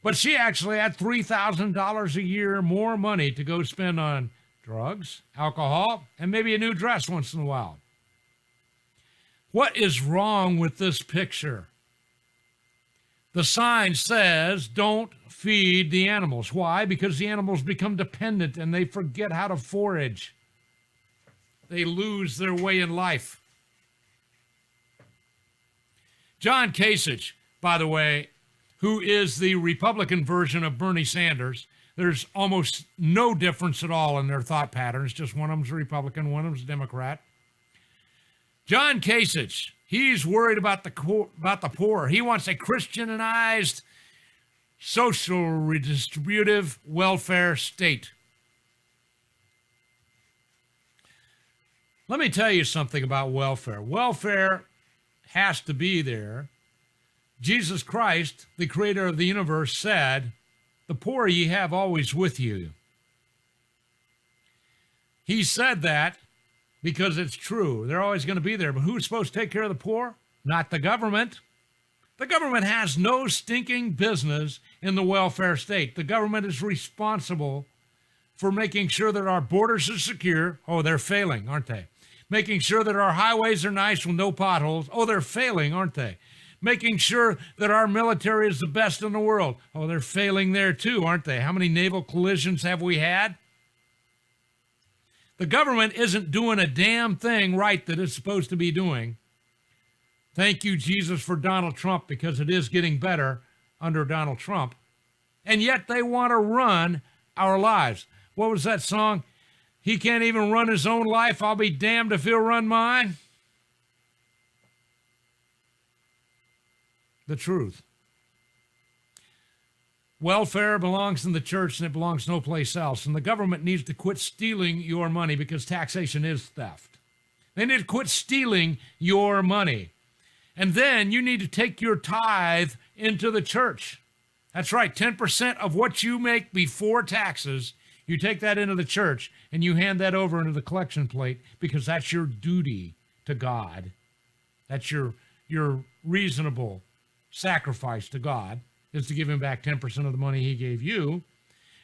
But she actually had $3,000 a year more money to go spend on drugs, alcohol, and maybe a new dress once in a while. What is wrong with this picture? The sign says, don't feed the animals. Why? Because the animals become dependent and they forget how to forage. They lose their way in life. John Kasich, by the way, who is the Republican version of Bernie Sanders, there's almost no difference at all in their thought patterns. Just one of them's a Republican, one of them's a Democrat. John Kasich, he's worried about the poor. He wants a Christianized, social redistributive welfare state. Let me tell you something about welfare. Welfare has to be there. Jesus Christ, the creator of the universe, said, the poor ye have always with you. He said that because it's true. They're always going to be there. But who's supposed to take care of the poor? Not the government. The government has no stinking business in the welfare state. The government is responsible for making sure that our borders are secure. Oh, they're failing, aren't they? Making sure that our highways are nice with no potholes. Oh, they're failing, aren't they? Making sure that our military is the best in the world. Oh, they're failing there too, aren't they? How many naval collisions have we had? The government isn't doing a damn thing right that it's supposed to be doing. Thank you, Jesus, for Donald Trump, because it is getting better under Donald Trump. And yet they want to run our lives. What was that song? He can't even run his own life. I'll be damned if he'll run mine. The truth. Welfare belongs in the church and it belongs no place else. And the government needs to quit stealing your money because taxation is theft. They need to quit stealing your money. And then you need to take your tithe into the church. That's right, 10% of what you make before taxes, you take that into the church and you hand that over into the collection plate because that's your duty to God. That's your reasonable sacrifice to God, is to give him back 10% of the money he gave you.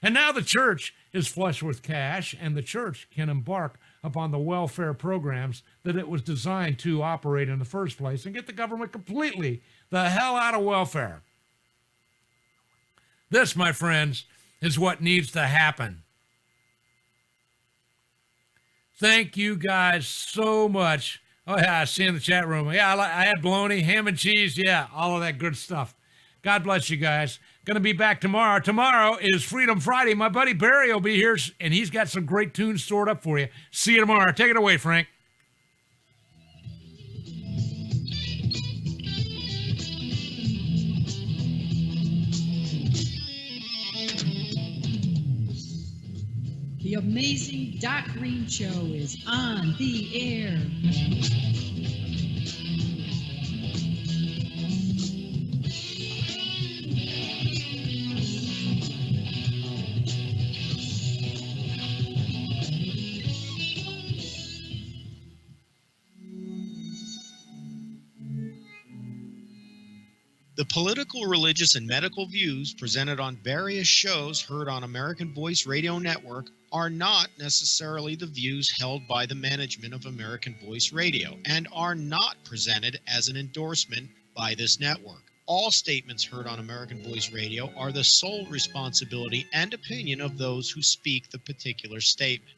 And now the church is flush with cash, and the church can embark upon the welfare programs that it was designed to operate in the first place and get the government completely the hell out of welfare. This, my friends, is what needs to happen. Thank you guys so much. Oh, yeah, I see in the chat room. Yeah, I had bologna, ham and cheese. Yeah, all of that good stuff. God bless you guys. Going to be back tomorrow. Tomorrow is Freedom Friday. My buddy Barry will be here, and he's got some great tunes stored up for you. See you tomorrow. Take it away, Frank. The amazing Doc Greene Show is on the air. The political, religious, and medical views presented on various shows heard on American Voice Radio Network are not necessarily the views held by the management of American Voice Radio and are not presented as an endorsement by this network. All statements heard on American Voice Radio are the sole responsibility and opinion of those who speak the particular statement.